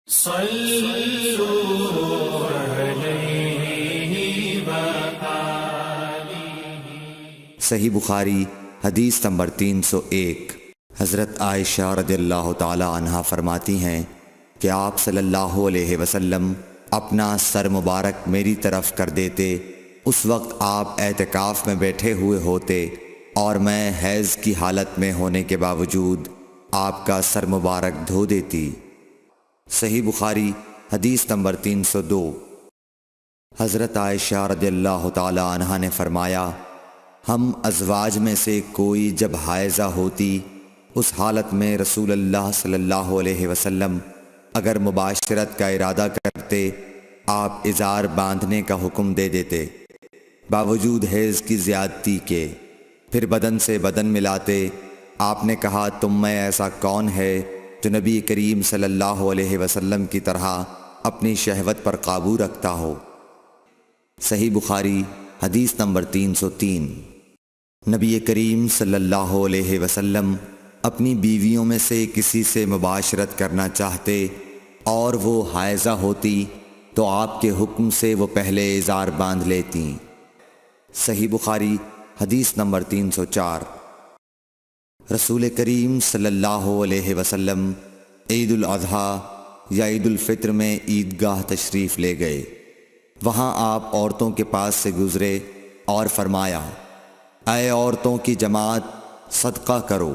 صلوا علیہ وآلہ۔ صحیح بخاری حدیث نمبر 301۔ حضرت عائشہ رضی اللہ تعالی عنہا فرماتی ہیں کہ آپ صلی اللہ علیہ وسلم اپنا سر مبارک میری طرف کر دیتے، اس وقت آپ اعتکاف میں بیٹھے ہوئے ہوتے اور میں حیض کی حالت میں ہونے کے باوجود آپ کا سر مبارک دھو دیتی۔ صحیح بخاری حدیث نمبر 302۔ حضرت عائشہ رضی اللہ تعالی عنہا نے فرمایا، ہم ازواج میں سے کوئی جب حائضہ ہوتی اس حالت میں رسول اللہ صلی اللہ علیہ وسلم اگر مباشرت کا ارادہ کرتے آپ ازار باندھنے کا حکم دے دیتے باوجود حیض کی زیادتی کے، پھر بدن سے بدن ملاتے۔ آپ نے کہا، تم میں ایسا کون ہے جو نبی کریم صلی اللہ علیہ وسلم کی طرح اپنی شہوت پر قابو رکھتا ہو؟ صحیح بخاری حدیث نمبر 303۔ نبی کریم صلی اللہ علیہ وسلم اپنی بیویوں میں سے کسی سے مباشرت کرنا چاہتے اور وہ حائضہ ہوتی تو آپ کے حکم سے وہ پہلے ازار باندھ لیتیں۔ صحیح بخاری حدیث نمبر 304۔ رسول کریم صلی اللہ علیہ وسلم عید الاضحیٰ یا عید الفطر میں عیدگاہ تشریف لے گئے۔ وہاں آپ عورتوں کے پاس سے گزرے اور فرمایا، اے عورتوں کی جماعت، صدقہ کرو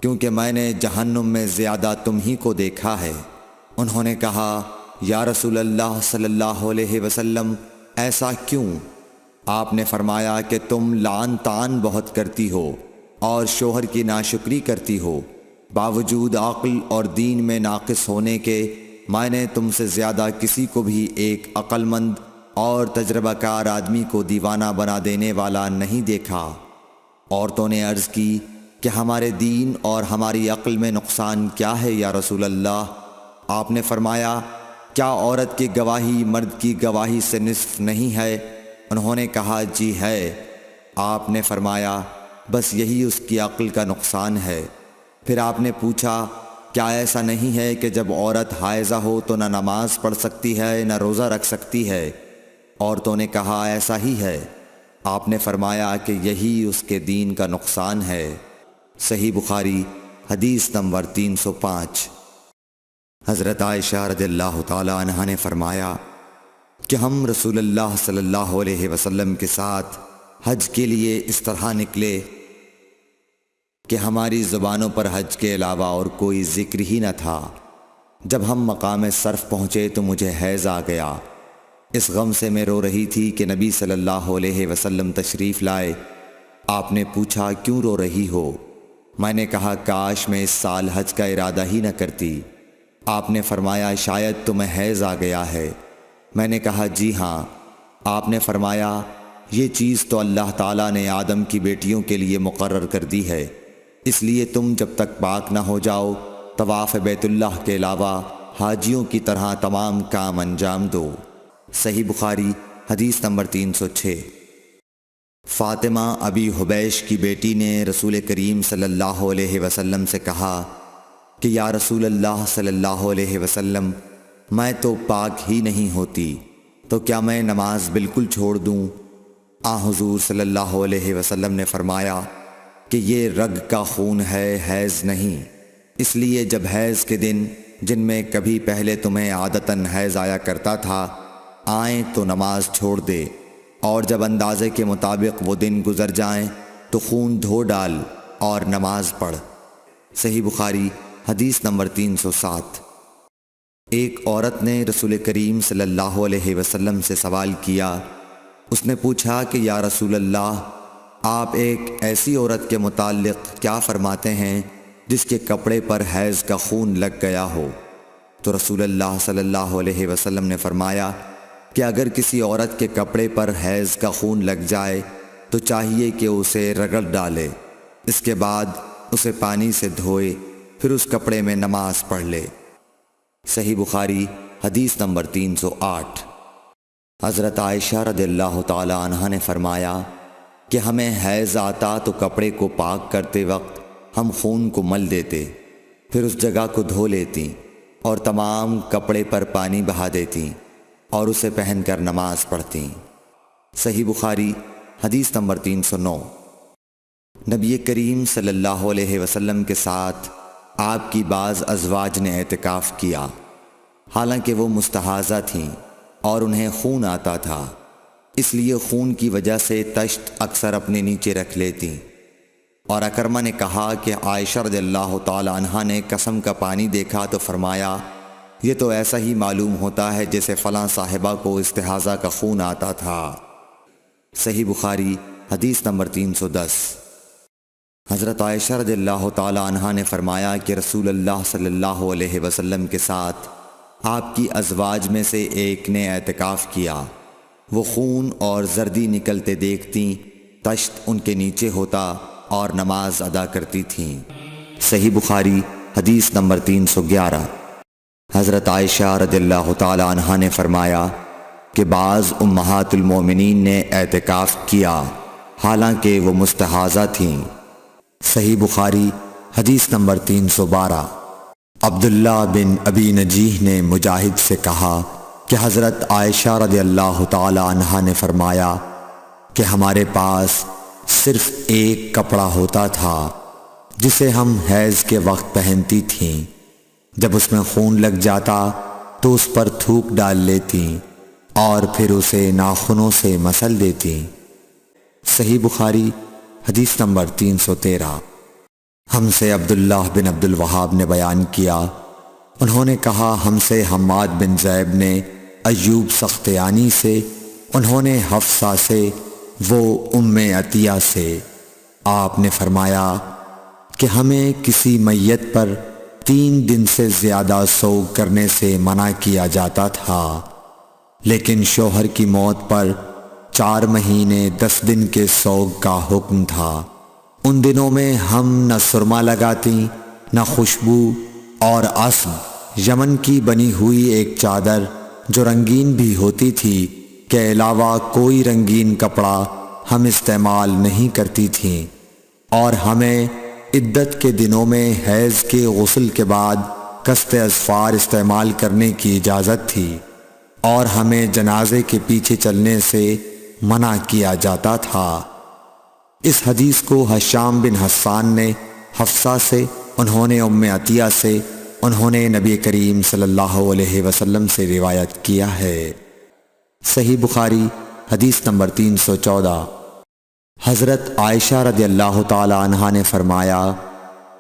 کیونکہ میں نے جہنم میں زیادہ تم ہی کو دیکھا ہے۔ انہوں نے کہا، یا رسول اللہ صلی اللہ علیہ وسلم، ایسا کیوں؟ آپ نے فرمایا کہ تم لعن طعن بہت کرتی ہو اور شوہر کی ناشکری کرتی ہو، باوجود عقل اور دین میں ناقص ہونے کے میں نے تم سے زیادہ کسی کو بھی ایک عقل مند اور تجربہ کار آدمی کو دیوانہ بنا دینے والا نہیں دیکھا۔ عورتوں نے عرض کی کہ ہمارے دین اور ہماری عقل میں نقصان کیا ہے یا رسول اللہ؟ آپ نے فرمایا، کیا عورت کی گواہی مرد کی گواہی سے نصف نہیں ہے؟ انہوں نے کہا، جی ہے۔ آپ نے فرمایا، بس یہی اس کی عقل کا نقصان ہے۔ پھر آپ نے پوچھا، کیا ایسا نہیں ہے کہ جب عورت حائضہ ہو تو نہ نماز پڑھ سکتی ہے نہ روزہ رکھ سکتی ہے؟ عورتوں نے کہا، ایسا ہی ہے۔ آپ نے فرمایا کہ یہی اس کے دین کا نقصان ہے۔ صحیح بخاری حدیث نمبر 305۔ حضرت عائشہ رضی اللہ تعالی عنہا نے فرمایا کہ ہم رسول اللہ صلی اللہ علیہ وسلم کے ساتھ حج کے لیے اس طرح نکلے کہ ہماری زبانوں پر حج کے علاوہ اور کوئی ذکر ہی نہ تھا۔ جب ہم مقام صرف پہنچے تو مجھے حیض آ گیا۔ اس غم سے میں رو رہی تھی کہ نبی صلی اللہ علیہ وسلم تشریف لائے۔ آپ نے پوچھا، کیوں رو رہی ہو؟ میں نے کہا، کاش میں اس سال حج کا ارادہ ہی نہ کرتی۔ آپ نے فرمایا، شاید تمہیں حیض آ گیا ہے۔ میں نے کہا، جی ہاں۔ آپ نے فرمایا، یہ چیز تو اللہ تعالیٰ نے آدم کی بیٹیوں کے لیے مقرر کر دی ہے، اس لیے تم جب تک پاک نہ ہو جاؤ طواف بیت اللہ کے علاوہ حاجیوں کی طرح تمام کام انجام دو۔ صحیح بخاری حدیث نمبر 306۔ فاطمہ ابی حبیش کی بیٹی نے رسول کریم صلی اللہ علیہ وسلم سے کہا کہ یا رسول اللہ صلی اللہ علیہ وسلم، میں تو پاک ہی نہیں ہوتی، تو کیا میں نماز بالکل چھوڑ دوں؟ حضور صلی اللہ علیہ وسلم نے فرمایا کہ یہ رگ کا خون ہے، حیض نہیں، اس لیے جب حیض کے دن جن میں کبھی پہلے تمہیں عادتاً حیض آیا کرتا تھا آئیں تو نماز چھوڑ دے، اور جب اندازے کے مطابق وہ دن گزر جائیں تو خون دھو ڈال اور نماز پڑھ۔ صحیح بخاری حدیث نمبر 307۔ ایک عورت نے رسول کریم صلی اللہ علیہ وسلم سے سوال کیا۔ اس نے پوچھا کہ یا رسول اللہ، آپ ایک ایسی عورت کے متعلق کیا فرماتے ہیں جس کے کپڑے پر حیض کا خون لگ گیا ہو؟ تو رسول اللہ صلی اللہ علیہ وسلم نے فرمایا کہ اگر کسی عورت کے کپڑے پر حیض کا خون لگ جائے تو چاہیے کہ اسے رگڑ ڈالے، اس کے بعد اسے پانی سے دھوئے، پھر اس کپڑے میں نماز پڑھ لے۔ صحیح بخاری حدیث نمبر 308۔ حضرت عائشہ رضی اللہ تعالی عنہا نے فرمایا کہ ہمیں حیض آتا تو کپڑے کو پاک کرتے وقت ہم خون کو مل دیتے، پھر اس جگہ کو دھو لیتی اور تمام کپڑے پر پانی بہا دیتیں اور اسے پہن کر نماز پڑھتیں۔ صحیح بخاری حدیث نمبر 309۔ نبی کریم صلی اللہ علیہ وسلم کے ساتھ آپ کی بعض ازواج نے اعتکاف کیا، حالانکہ وہ مستحاضہ تھیں اور انہیں خون آتا تھا، اس لیے خون کی وجہ سے تشت اکثر اپنے نیچے رکھ لیتیں۔ اور اکرمہ نے کہا کہ عائشہ رضی اللہ تعالی عنہا نے قسم کا پانی دیکھا تو فرمایا یہ تو ایسا ہی معلوم ہوتا ہے جیسے فلاں صاحبہ کو استحاضہ کا خون آتا تھا۔ صحیح بخاری حدیث نمبر 310۔ حضرت عائشہ رضی اللہ تعالی عنہا نے فرمایا کہ رسول اللہ صلی اللہ علیہ وسلم کے ساتھ آپ کی ازواج میں سے ایک نے اعتکاف کیا، وہ خون اور زردی نکلتے دیکھتیں، تشت ان کے نیچے ہوتا اور نماز ادا کرتی تھیں۔ صحیح بخاری حدیث نمبر 311۔ حضرت عائشہ رضی اللہ تعالی عنہا نے فرمایا کہ بعض امہات المومنین نے اعتکاف کیا حالانکہ وہ مستحاضہ تھیں۔ صحیح بخاری حدیث نمبر 312۔ عبداللہ بن ابی نجیح نے مجاہد سے کہا کہ حضرت عائشہ رضی اللہ تعالی عنہا نے فرمایا کہ ہمارے پاس صرف ایک کپڑا ہوتا تھا جسے ہم حیض کے وقت پہنتی تھیں، جب اس میں خون لگ جاتا تو اس پر تھوک ڈال لیتیں اور پھر اسے ناخنوں سے مسل دیتیں۔ صحیح بخاری حدیث نمبر 313۔ ہم سے عبداللہ بن عبد الوہاب نے بیان کیا، انہوں نے کہا ہم سے حماد بن زیب نے ایوب سختیانی سے، انہوں نے حفصہ سے، وہ ام عطیہ سے۔ آپ نے فرمایا کہ ہمیں کسی میت پر 3 دن سے زیادہ سوگ کرنے سے منع کیا جاتا تھا، لیکن شوہر کی موت پر 4 مہینے 10 دن کے سوگ کا حکم تھا۔ ان دنوں میں ہم نہ سرما لگاتی، نہ خوشبو، اور عصب یمن کی بنی ہوئی ایک چادر جو رنگین بھی ہوتی تھی کے علاوہ کوئی رنگین کپڑا ہم استعمال نہیں کرتی تھیں، اور ہمیں عدت کے دنوں میں حیض کے غسل کے بعد قصد اظفار استعمال کرنے کی اجازت تھی، اور ہمیں جنازے کے پیچھے چلنے سے منع کیا جاتا تھا۔ اس حدیث کو حشام بن حسان نے حفصہ سے، انہوں نے ام عطیہ سے، انہوں نے نبی کریم صلی اللہ علیہ وسلم سے روایت کیا ہے۔ صحیح بخاری حدیث نمبر 314۔ حضرت عائشہ رضی اللہ تعالی عنہا نے فرمایا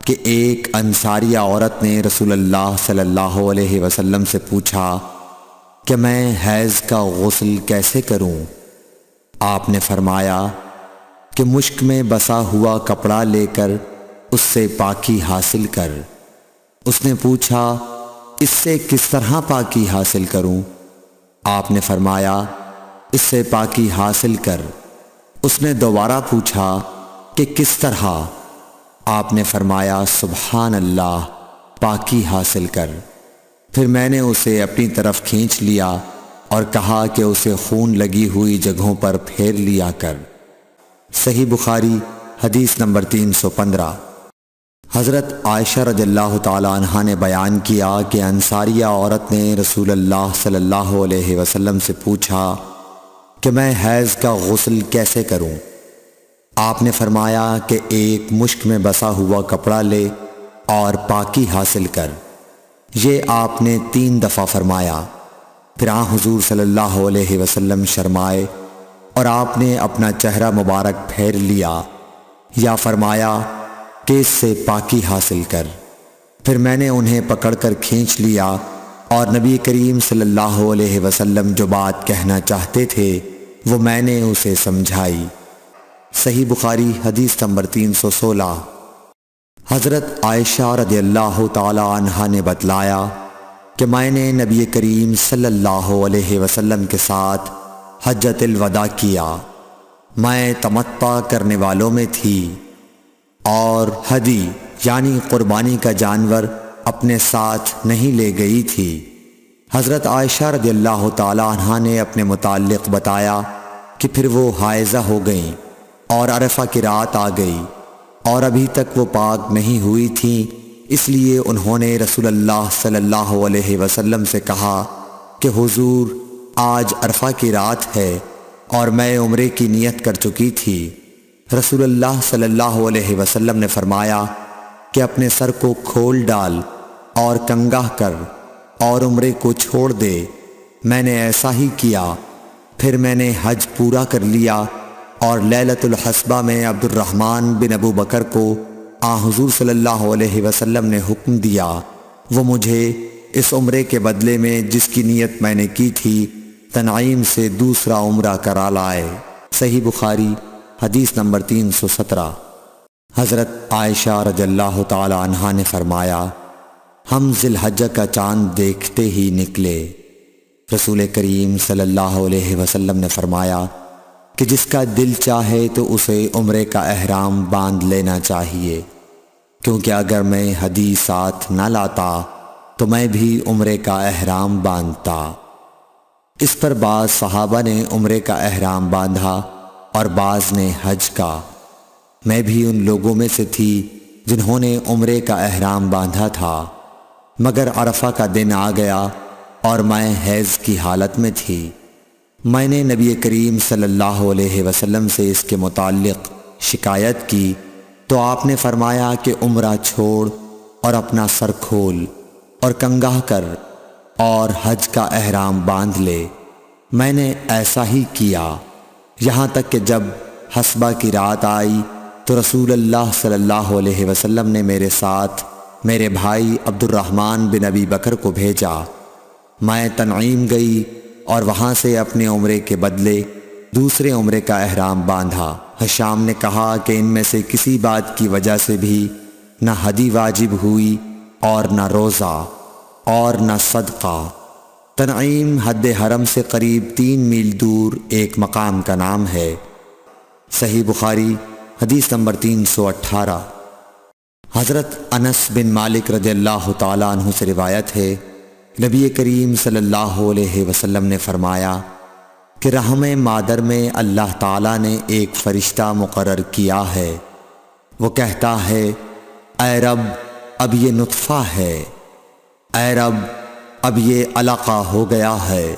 کہ ایک انصاریہ عورت نے رسول اللہ صلی اللہ علیہ وسلم سے پوچھا کہ میں حیض کا غسل کیسے کروں؟ آپ نے فرمایا کہ مشک میں بسا ہوا کپڑا لے کر اس سے پاکی حاصل کر۔ اس نے پوچھا اس سے کس طرح پاکی حاصل کروں؟ آپ نے فرمایا اس سے پاکی حاصل کر۔ اس نے دوبارہ پوچھا کہ کس طرح؟ آپ نے فرمایا سبحان اللہ، پاکی حاصل کر۔ پھر میں نے اسے اپنی طرف کھینچ لیا اور کہا کہ اسے خون لگی ہوئی جگہوں پر پھیر لیا کر۔ صحیح بخاری حدیث نمبر 315۔ حضرت عائشہ رضی اللہ تعالی عنہا نے بیان کیا کہ انصاریہ عورت نے رسول اللہ صلی اللہ علیہ وسلم سے پوچھا کہ میں حیض کا غسل کیسے کروں؟ آپ نے فرمایا کہ ایک مشک میں بسا ہوا کپڑا لے اور پاکی حاصل کر۔ یہ آپ نے 3 دفعہ فرمایا۔ پھر حضور صلی اللہ علیہ وسلم شرمائے اور آپ نے اپنا چہرہ مبارک پھیر لیا یا فرمایا کہ اس سے پاکی حاصل کر۔ پھر میں نے انہیں پکڑ کر کھینچ لیا اور نبی کریم صلی اللہ علیہ وسلم جو بات کہنا چاہتے تھے وہ میں نے اسے سمجھائی۔ صحیح بخاری حدیث نمبر 316۔ حضرت عائشہ رضی اللہ تعالی عنہا نے بتلایا کہ میں نے نبی کریم صلی اللہ علیہ وسلم کے ساتھ حجۃ الوداع کیا۔ میں تمتع کرنے والوں میں تھی اور ہدی یعنی قربانی کا جانور اپنے ساتھ نہیں لے گئی تھی۔ حضرت عائشہ رضی اللہ تعالی عنہا نے اپنے متعلق بتایا کہ پھر وہ حائضہ ہو گئیں اور عرفہ کی رات آ گئی اور ابھی تک وہ پاک نہیں ہوئی تھیں اس لیے انہوں نے رسول اللہ صلی اللہ علیہ وسلم سے کہا کہ حضور آج عرفہ کی رات ہے اور میں عمرے کی نیت کر چکی تھی۔ رسول اللہ صلی اللہ علیہ وسلم نے فرمایا کہ اپنے سر کو کھول ڈال اور کنگاہ کر اور عمرے کو چھوڑ دے۔ میں نے ایسا ہی کیا، پھر میں نے حج پورا کر لیا اور لیلۃ الحصبہ میں عبد الرحمن بن ابو بکر کو حضور صلی اللہ علیہ وسلم نے حکم دیا وہ مجھے اس عمرے کے بدلے میں جس کی نیت میں نے کی تھی تنعیم سے دوسرا عمرہ کرا لائے۔ صحیح بخاری حدیث نمبر 317۔ حضرت عائشہ رضی اللہ تعالی عنہا نے فرمایا ہم ذی الحجہ کا چاند دیکھتے ہی نکلے۔ رسول کریم صلی اللہ علیہ وسلم نے فرمایا کہ جس کا دل چاہے تو اسے عمرے کا احرام باندھ لینا چاہیے، کیونکہ اگر میں حدیث ساتھ نہ لاتا تو میں بھی عمرے کا احرام باندھتا۔ اس پر بعض صحابہ نے عمرے کا احرام باندھا اور بعض نے حج کا۔ میں بھی ان لوگوں میں سے تھی جنہوں نے عمرے کا احرام باندھا تھا، مگر عرفہ کا دن آ گیا اور میں حیض کی حالت میں تھی۔ میں نے نبی کریم صلی اللہ علیہ وسلم سے اس کے متعلق شکایت کی تو آپ نے فرمایا کہ عمرہ چھوڑ اور اپنا سر کھول اور کنگاہ کر اور حج کا احرام باندھ لے۔ میں نے ایسا ہی کیا، یہاں تک کہ جب حصبہ کی رات آئی تو رسول اللہ صلی اللہ علیہ وسلم نے میرے ساتھ میرے بھائی عبد الرحمن بن ابی بکر کو بھیجا۔ میں تنعیم گئی اور وہاں سے اپنے عمرے کے بدلے دوسرے عمرے کا احرام باندھا۔ حشام نے کہا کہ ان میں سے کسی بات کی وجہ سے بھی نہ حدی واجب ہوئی اور نہ روزہ اور نہ صدقہ۔ تنعیم حد حرم سے قریب 3 میل دور ایک مقام کا نام ہے۔ صحیح بخاری حدیث نمبر 318۔ حضرت انس بن مالک رضی اللہ تعالیٰ عنہ سے روایت ہے نبی کریم صلی اللہ علیہ وسلم نے فرمایا کہ رحم مادر میں اللہ تعالیٰ نے ایک فرشتہ مقرر کیا ہے، وہ کہتا ہے اے رب اب یہ نطفہ ہے، اے رب اب یہ علقہ ہو گیا ہے،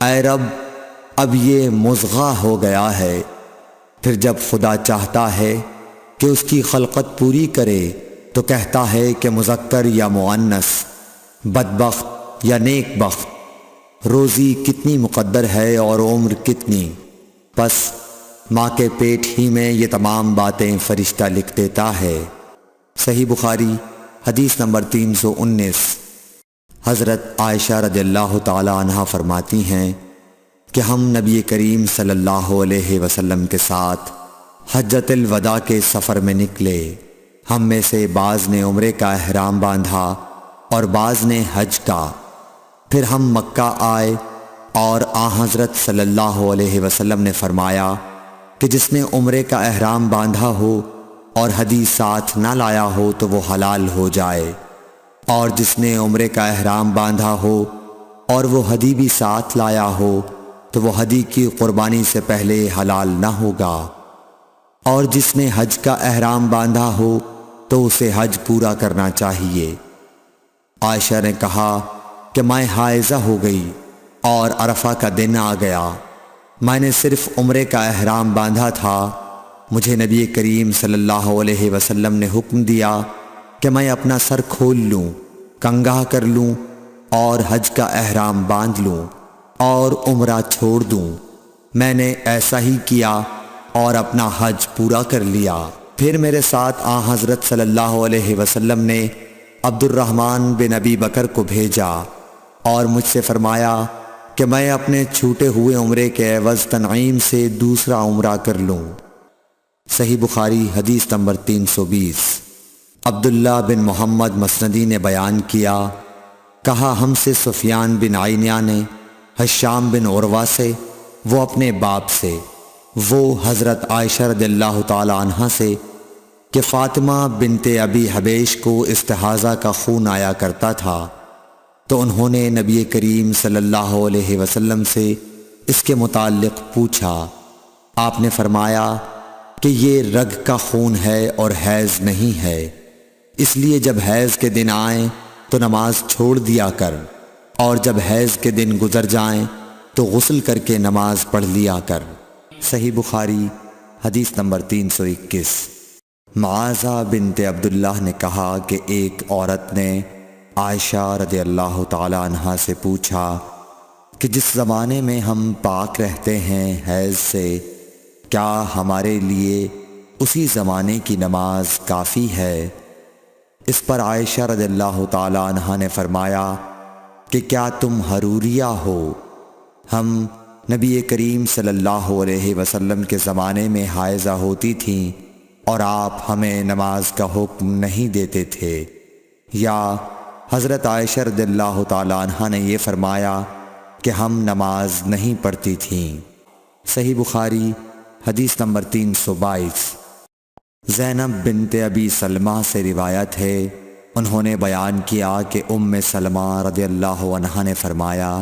اے رب اب یہ مضغہ ہو گیا ہے۔ پھر جب خدا چاہتا ہے کہ اس کی خلقت پوری کرے تو کہتا ہے کہ مذکر یا مؤنث، بدبخت یا نیک بخت، روزی کتنی مقدر ہے اور عمر کتنی۔ پس ماں کے پیٹ ہی میں یہ تمام باتیں فرشتہ لکھ دیتا ہے۔ صحیح بخاری حدیث نمبر 319۔ حضرت عائشہ رضی اللہ تعالی عنہا فرماتی ہیں کہ ہم نبی کریم صلی اللہ علیہ وسلم کے ساتھ حجۃ الوداع کے سفر میں نکلے۔ ہم میں سے بعض نے عمرے کا احرام باندھا اور بعض نے حج کا۔ پھر ہم مکہ آئے اور حضرت صلی اللہ علیہ وسلم نے فرمایا کہ جس نے عمرے کا احرام باندھا ہو اور حدی ساتھ نہ لایا ہو تو وہ حلال ہو جائے، اور جس نے عمرے کا احرام باندھا ہو اور وہ حدی بھی ساتھ لایا ہو تو وہ حدی کی قربانی سے پہلے حلال نہ ہوگا، اور جس نے حج کا احرام باندھا ہو تو اسے حج پورا کرنا چاہیے۔ عائشہ نے کہا کہ میں حائضہ ہو گئی اور عرفہ کا دن آ گیا، میں نے صرف عمرے کا احرام باندھا تھا، مجھے نبی کریم صلی اللہ علیہ وسلم نے حکم دیا کہ میں اپنا سر کھول لوں، کنگاہ کر لوں اور حج کا احرام باندھ لوں اور عمرہ چھوڑ دوں۔ میں نے ایسا ہی کیا اور اپنا حج پورا کر لیا۔ پھر میرے ساتھ حضرت صلی اللہ علیہ وسلم نے عبد الرحمن بن ابی بکر کو بھیجا اور مجھ سے فرمایا کہ میں اپنے چھوٹے ہوئے عمرے کے عوض تنعیم سے دوسرا عمرہ کر لوں۔ صحیح بخاری حدیث نمبر 320۔ عبداللہ بن محمد مسندی نے بیان کیا، کہا ہم سے سفیان بن عینیہ نے حشام بن عروہ سے، وہ اپنے باپ سے، وہ حضرت عائشہ رضی اللہ تعالی عنہا سے کہ فاطمہ بنت ابی حبیش کو استحاضہ کا خون آیا کرتا تھا، تو انہوں نے نبی کریم صلی اللہ علیہ وسلم سے اس کے متعلق پوچھا۔ آپ نے فرمایا کہ یہ رگ کا خون ہے اور حیض نہیں ہے۔ اس لیے جب حیض کے دن آئیں تو نماز چھوڑ دیا کر، اور جب حیض کے دن گزر جائیں تو غسل کر کے نماز پڑھ لیا کر۔ صحیح بخاری حدیث نمبر 321۔ معاذہ بنت عبداللہ نے کہا کہ ایک عورت نے عائشہ رضی اللہ تعالی عنہا سے پوچھا کہ جس زمانے میں ہم پاک رہتے ہیں حیض سے، کیا ہمارے لیے اسی زمانے کی نماز کافی ہے؟ اس پر عائشہ رضی اللہ تعالی عنہا نے فرمایا کہ کیا تم حروریہ ہو؟ ہم نبی کریم صلی اللہ علیہ وسلم کے زمانے میں حائضہ ہوتی تھیں اور آپ ہمیں نماز کا حکم نہیں دیتے تھے، یا حضرت عائشہ رضی اللہ تعالی عنہا نے یہ فرمایا کہ ہم نماز نہیں پڑھتی تھیں۔ صحیح بخاری حدیث نمبر 322۔ زینب بنت ابی سلمہ سے روایت ہے، انہوں نے بیان کیا کہ ام سلمہ رضی اللہ عنہا نے فرمایا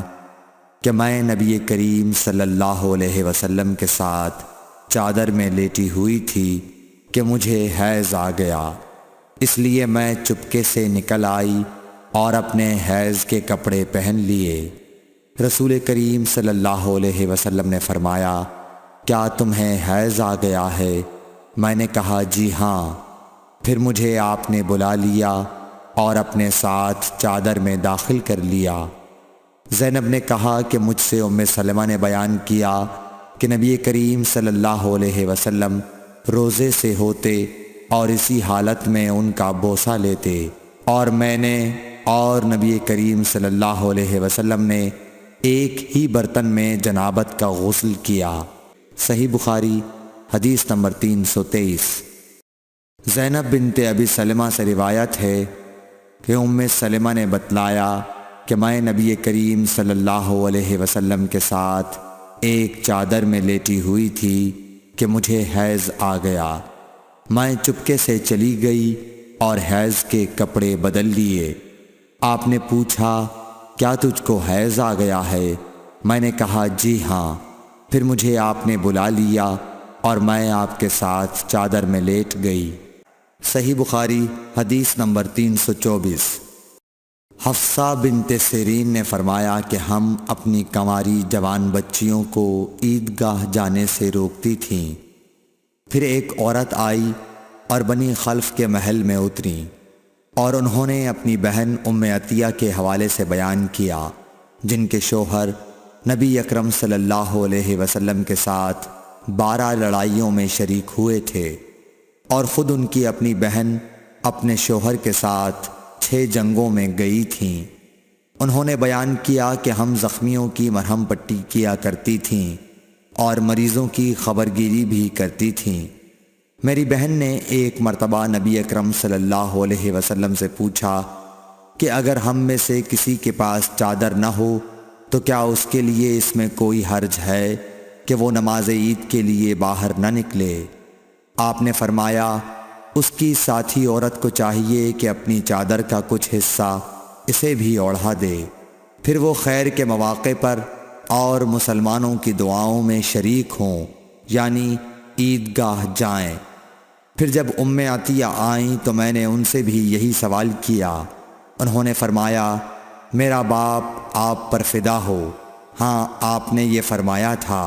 کہ میں نبی کریم صلی اللہ علیہ وسلم کے ساتھ چادر میں لیٹی ہوئی تھی کہ مجھے حیض آ گیا، اس لیے میں چپکے سے نکل آئی اور اپنے حیض کے کپڑے پہن لیے۔ رسول کریم صلی اللہ علیہ وسلم نے فرمایا، کیا تمہیں حیض آ گیا ہے؟ میں نے کہا جی ہاں۔ پھر مجھے آپ نے بلا لیا اور اپنے ساتھ چادر میں داخل کر لیا۔ زینب نے کہا کہ مجھ سے ام سلمہ نے بیان کیا کہ نبی کریم صلی اللہ علیہ وسلم روزے سے ہوتے اور اسی حالت میں ان کا بوسہ لیتے، اور میں نے اور نبی کریم صلی اللہ علیہ وسلم نے ایک ہی برتن میں جنابت کا غسل کیا۔ صحیح بخاری حدیث نمبر 323۔ زینب بنت ابی سلمہ سے روایت ہے کہ ام سلمہ نے بتلایا کہ میں نبی کریم صلی اللہ علیہ وسلم کے ساتھ ایک چادر میں لیٹی ہوئی تھی کہ مجھے حیض آ گیا۔ میں چپکے سے چلی گئی اور حیض کے کپڑے بدل لیے۔ آپ نے پوچھا، کیا تجھ کو حیض آ گیا ہے؟ میں نے کہا جی ہاں۔ پھر مجھے آپ نے بلا لیا اور میں آپ کے ساتھ چادر میں لیٹ گئی۔ صحیح بخاری حدیث نمبر 324۔ حفصہ بنت سیرین نے فرمایا کہ ہم اپنی کنواری جوان بچیوں کو عیدگاہ جانے سے روکتی تھیں۔ پھر ایک عورت آئی اور بنی خلف کے محل میں اتری، اور انہوں نے اپنی بہن ام عطیہ کے حوالے سے بیان کیا، جن کے شوہر نبی اکرم صلی اللہ علیہ وسلم کے ساتھ 12 لڑائیوں میں شریک ہوئے تھے، اور خود ان کی اپنی بہن اپنے شوہر کے ساتھ 6 جنگوں میں گئی تھیں۔ انہوں نے بیان کیا کہ ہم زخمیوں کی مرہم پٹی کیا کرتی تھیں اور مریضوں کی خبرگیری بھی کرتی تھیں۔ میری بہن نے ایک مرتبہ نبی اکرم صلی اللہ علیہ وسلم سے پوچھا کہ اگر ہم میں سے کسی کے پاس چادر نہ ہو تو کیا اس کے لیے اس میں کوئی حرج ہے کہ وہ نماز عید کے لیے باہر نہ نکلے؟ آپ نے فرمایا، اس کی ساتھی عورت کو چاہیے کہ اپنی چادر کا کچھ حصہ اسے بھی اوڑھا دے، پھر وہ خیر کے مواقع پر اور مسلمانوں کی دعاؤں میں شریک ہوں، یعنی عیدگاہ جائیں۔ پھر جب ام عطیہ آئیں تو میں نے ان سے بھی یہی سوال کیا۔ انہوں نے فرمایا، میرا باپ آپ پر فدا ہو، ہاں آپ نے یہ فرمایا تھا۔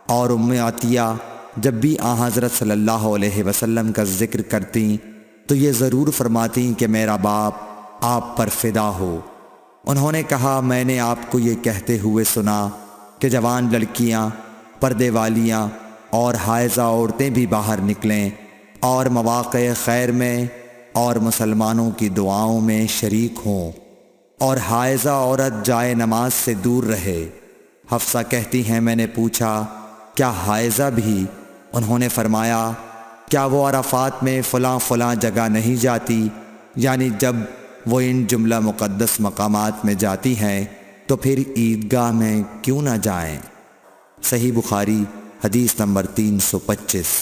اور ام عطیہ جب بھی حضرت صلی اللہ علیہ وسلم کا ذکر کرتیں تو یہ ضرور فرماتیں کہ میرا باپ آپ پر فدا ہو۔ انہوں نے کہا، میں نے آپ کو یہ کہتے ہوئے سنا کہ جوان لڑکیاں، پردے والیاں اور حائضہ عورتیں بھی باہر نکلیں اور مواقع خیر میں اور مسلمانوں کی دعاؤں میں شریک ہوں، اور حائضہ عورت جائے نماز سے دور رہے۔ حفصہ کہتی ہیں، میں نے پوچھا، کیا حائضہ بھی؟ انہوں نے فرمایا، کیا وہ عرفات میں فلاں فلاں جگہ نہیں جاتی؟ یعنی جب وہ ان جملہ مقدس مقامات میں جاتی ہیں تو پھر عیدگاہ میں کیوں نہ جائیں؟ صحیح بخاری حدیث نمبر 325۔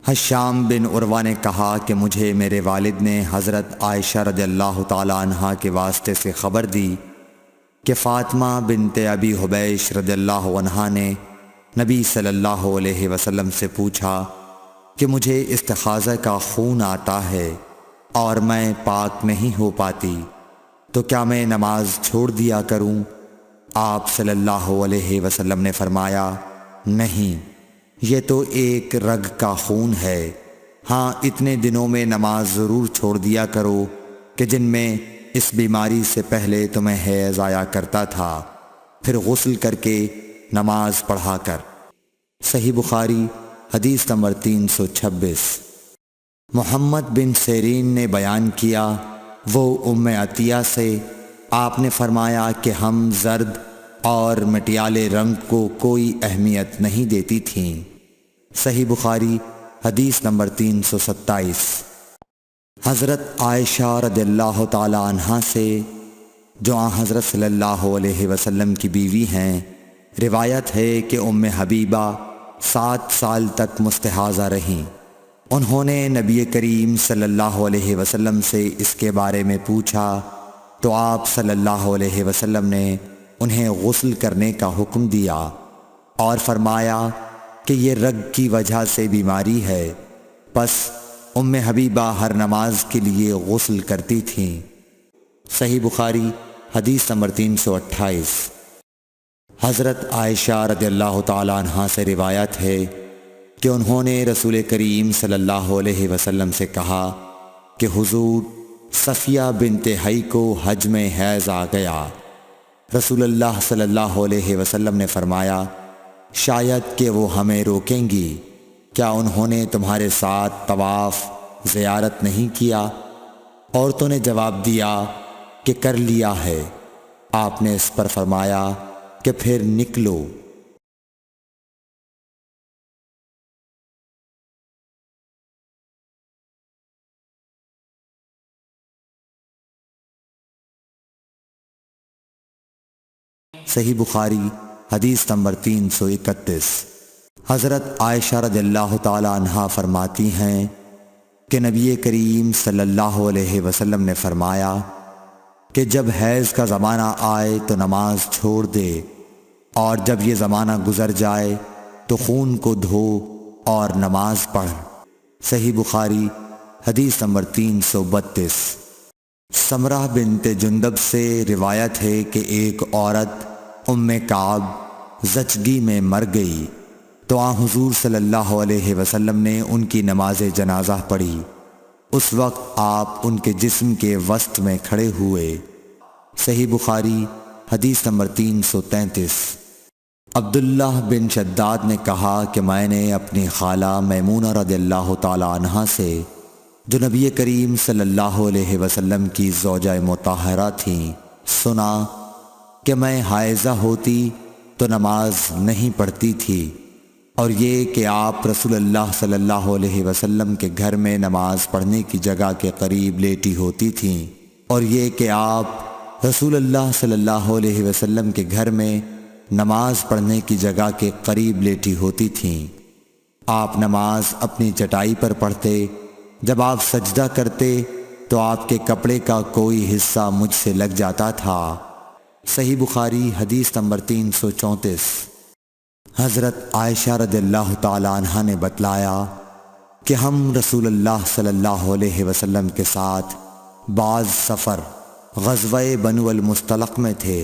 حشام بن عروہ نے کہا کہ مجھے میرے والد نے حضرت عائشہ رضی اللہ تعالی عنہا کے واسطے سے خبر دی کہ فاطمہ بنت ابی حبیش رضی اللہ عنہا نے نبی صلی اللہ علیہ وسلم سے پوچھا کہ مجھے استحاضہ کا خون آتا ہے، اور میں پاک نہیں ہو پاتی تو کیا میں نماز چھوڑ دیا کروں؟ آپ صلی اللہ علیہ وسلم نے فرمایا، نہیں، یہ تو ایک رگ کا خون ہے۔ ہاں، اتنے دنوں میں نماز ضرور چھوڑ دیا کرو کہ جن میں اس بیماری سے پہلے تمہیں حیض آیا کرتا تھا، پھر غسل کر کے نماز پڑھا کر۔ صحیح بخاری حدیث نمبر 326۔ محمد بن سیرین نے بیان کیا، وہ ام عطیہ سے، آپ نے فرمایا کہ ہم زرد اور مٹیالے رنگ کو کوئی اہمیت نہیں دیتی تھیں۔ صحیح بخاری حدیث نمبر 327۔ حضرت عائشہ رضی اللہ تعالی عنہا سے، جو حضرت صلی اللہ علیہ وسلم کی بیوی ہیں، روایت ہے کہ ام حبیبہ 7 سال تک مستحاضہ رہیں۔ انہوں نے نبی کریم صلی اللہ علیہ وسلم سے اس کے بارے میں پوچھا تو آپ صلی اللہ علیہ وسلم نے انہیں غسل کرنے کا حکم دیا اور فرمایا کہ یہ رگ کی وجہ سے بیماری ہے۔ پس ام حبیبہ ہر نماز کے لیے غسل کرتی تھیں۔ صحیح بخاری حدیث نمبر 328۔ حضرت عائشہ رضی اللہ تعالی عنہا سے روایت ہے کہ انہوں نے رسول کریم صلی اللہ علیہ وسلم سے کہا کہ حضور، صفیہ بنت حی کو حج میں حیض آ گیا۔ رسول اللہ صلی اللہ علیہ وسلم نے فرمایا، شاید کہ وہ ہمیں روکیں گی، کیا انہوں نے تمہارے ساتھ طواف زیارت نہیں کیا؟ عورتوں نے جواب دیا کہ کر لیا ہے۔ آپ نے اس پر فرمایا کہ پھر نکلو۔ صحیح بخاری حدیث نمبر 331۔ حضرت عائشہ رضی اللہ تعالی عنہا فرماتی ہیں کہ نبی کریم صلی اللہ علیہ وسلم نے فرمایا کہ جب حیض کا زمانہ آئے تو نماز چھوڑ دے، اور جب یہ زمانہ گزر جائے تو خون کو دھو اور نماز پڑھ۔ صحیح بخاری حدیث نمبر 332۔ سمرہ بنت جندب سے روایت ہے کہ ایک عورت ام کعب زچگی میں مر گئی تو حضور صلی اللہ علیہ وسلم نے ان کی نماز جنازہ پڑھی۔ اس وقت آپ ان کے جسم کے وسط میں کھڑے ہوئے۔ صحیح بخاری حدیث نمبر 333۔ عبداللہ بن شداد نے کہا کہ میں نے اپنی خالہ میمونہ رضی اللہ تعالی عنہا سے، جو نبی کریم صلی اللہ علیہ وسلم کی زوجہ مطہرہ تھیں، سنا کہ میں حائضہ ہوتی تو نماز نہیں پڑھتی تھی، اور یہ کہ آپ رسول اللہ صلی اللہ علیہ وسلم کے گھر میں نماز پڑھنے کی جگہ کے قریب لیٹی ہوتی تھیں، اور یہ کہ آپ رسول اللہ صلی اللہ علیہ وسلم کے گھر میں نماز پڑھنے کی جگہ کے قریب لیٹی ہوتی تھیں۔ آپ نماز اپنی چٹائی پر پڑھتے، جب آپ سجدہ کرتے تو آپ کے کپڑے کا کوئی حصہ مجھ سے لگ جاتا تھا۔ صحیح بخاری حدیث نمبر 334۔ حضرت عائشہ رضی اللہ تعالی عنہا نے بتلایا کہ ہم رسول اللہ صلی اللہ علیہ وسلم کے ساتھ بعض سفر غزوہ بنو المصطلق میں تھے۔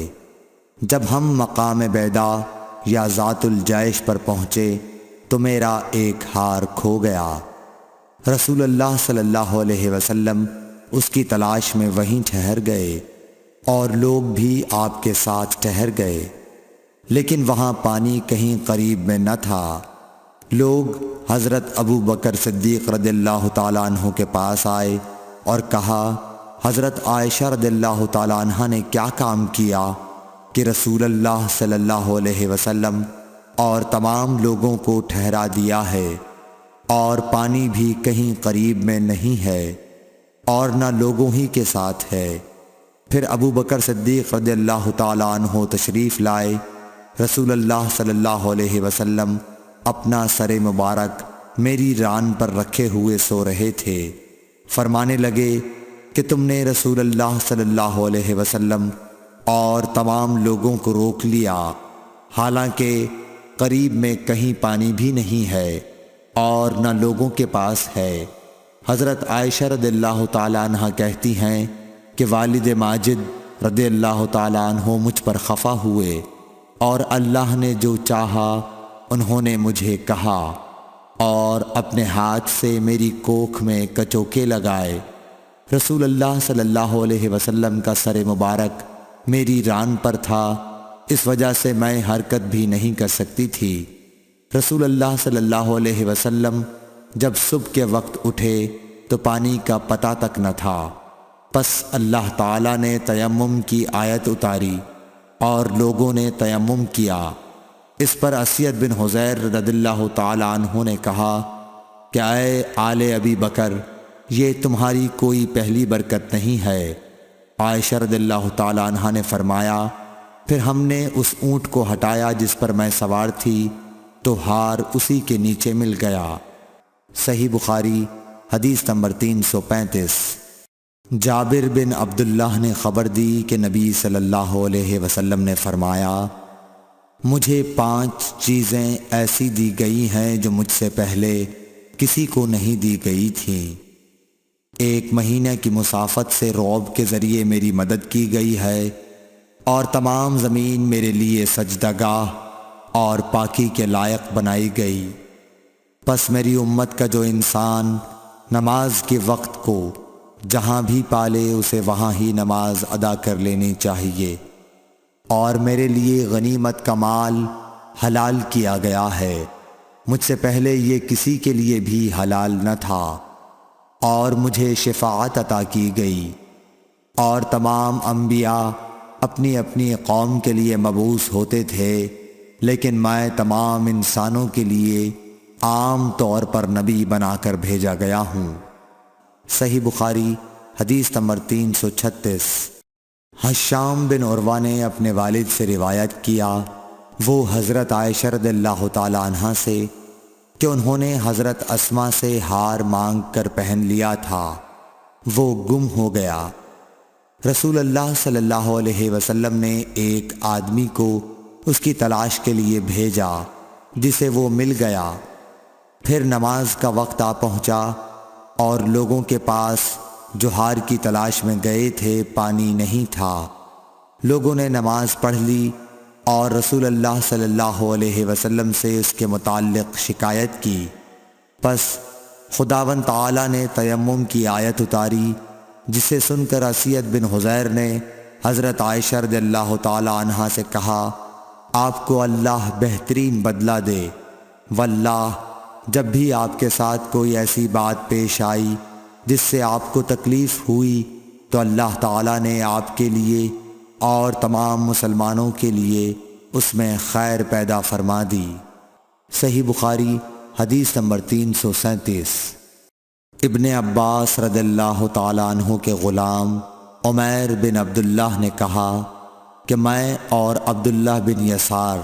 جب ہم مقام بیدا یا ذات الجیش پر پہنچے تو میرا ایک ہار کھو گیا۔ رسول اللہ صلی اللہ علیہ وسلم اس کی تلاش میں وہیں ٹھہر گئے، اور لوگ بھی آپ کے ساتھ ٹھہر گئے، لیکن وہاں پانی کہیں قریب میں نہ تھا۔ لوگ حضرت ابو بکر صدیق رضی اللہ تعالیٰ عنہ کے پاس آئے اور کہا، حضرت عائشہ رضی اللہ تعالیٰ عنہ نے کیا کام کیا کہ رسول اللہ صلی اللہ علیہ وسلم اور تمام لوگوں کو ٹھہرا دیا ہے، اور پانی بھی کہیں قریب میں نہیں ہے، اور نہ لوگوں ہی کے ساتھ ہے۔ پھر ابو بکر صدیق رضی اللہ تعالیٰ عنہ تشریف لائے۔ رسول اللہ صلی اللہ علیہ وسلم اپنا سر مبارک میری ران پر رکھے ہوئے سو رہے تھے۔ فرمانے لگے کہ تم نے رسول اللہ صلی اللہ علیہ وسلم اور تمام لوگوں کو روک لیا، حالانکہ قریب میں کہیں پانی بھی نہیں ہے اور نہ لوگوں کے پاس ہے۔ حضرت عائشہ رضی اللہ تعالیٰ عنہ کہتی ہیں کہ والد ماجد رضی اللہ تعالیٰ عنہ مجھ پر خفا ہوئے اور اللہ نے جو چاہا انہوں نے مجھے کہا اور اپنے ہاتھ سے میری کوکھ میں کچوکے لگائے۔ رسول اللہ صلی اللہ علیہ وسلم کا سر مبارک میری ران پر تھا، اس وجہ سے میں حرکت بھی نہیں کر سکتی تھی۔ رسول اللہ صلی اللہ علیہ وسلم جب صبح کے وقت اٹھے تو پانی کا پتہ تک نہ تھا، پس اللہ تعالیٰ نے تیمم کی آیت اتاری اور لوگوں نے تیمم کیا۔ اس پر اسید بن حذیر رضی اللہ تعالیٰ عنہ نے کہا کہ اے آل ابی بکر، یہ تمہاری کوئی پہلی برکت نہیں ہے۔ عائشہ رضی اللہ تعالیٰ عنہ نے فرمایا پھر ہم نے اس اونٹ کو ہٹایا جس پر میں سوار تھی تو ہار اسی کے نیچے مل گیا۔ صحیح بخاری حدیث نمبر 335۔ جابر بن عبداللہ نے خبر دی کہ نبی صلی اللہ علیہ وسلم نے فرمایا مجھے 5 چیزیں ایسی دی گئی ہیں جو مجھ سے پہلے کسی کو نہیں دی گئی تھیں۔ 1 مہینے کی مسافت سے رعب کے ذریعے میری مدد کی گئی ہے اور تمام زمین میرے لیے سجدہ گاہ اور پاکی کے لائق بنائی گئی۔ پس میری امت کا جو انسان نماز کے وقت کو جہاں بھی پالے اسے وہاں ہی نماز ادا کر لینی چاہیے، اور میرے لیے غنیمت کا مال حلال کیا گیا ہے، مجھ سے پہلے یہ کسی کے لیے بھی حلال نہ تھا، اور مجھے شفاعت عطا کی گئی، اور تمام انبیاء اپنی اپنی قوم کے لیے مبعوث ہوتے تھے، لیکن میں تمام انسانوں کے لیے عام طور پر نبی بنا کر بھیجا گیا ہوں۔ صحیح بخاری حدیث نمبر 336۔ حشام بن عروہ نے اپنے والد سے روایت کیا، وہ حضرت عائشہ رضی اللہ تعالیٰ عنہ سے، کہ انہوں نے حضرت اسماء سے ہار مانگ کر پہن لیا تھا، وہ گم ہو گیا۔ رسول اللہ صلی اللہ علیہ وسلم نے ایک آدمی کو اس کی تلاش کے لیے بھیجا جسے وہ مل گیا۔ پھر نماز کا وقت آ پہنچا اور لوگوں کے پاس جو ہار کی تلاش میں گئے تھے پانی نہیں تھا۔ لوگوں نے نماز پڑھ لی اور رسول اللہ صلی اللہ علیہ وسلم سے اس کے متعلق شکایت کی۔ پس خداوند تعالیٰ نے تیمم کی آیت اتاری، جسے سن کر اسید بن حذیر نے حضرت عائشہ رضی اللہ تعالیٰ عنہا سے کہا آپ کو اللہ بہترین بدلہ دے، واللہ جب بھی آپ کے ساتھ کوئی ایسی بات پیش آئی جس سے آپ کو تکلیف ہوئی تو اللہ تعالیٰ نے آپ کے لیے اور تمام مسلمانوں کے لیے اس میں خیر پیدا فرما دی۔ صحیح بخاری حدیث نمبر 337۔ ابن عباس رضی اللہ تعالیٰ عنہ کے غلام عمیر بن عبداللہ نے کہا کہ میں اور عبداللہ بن یسار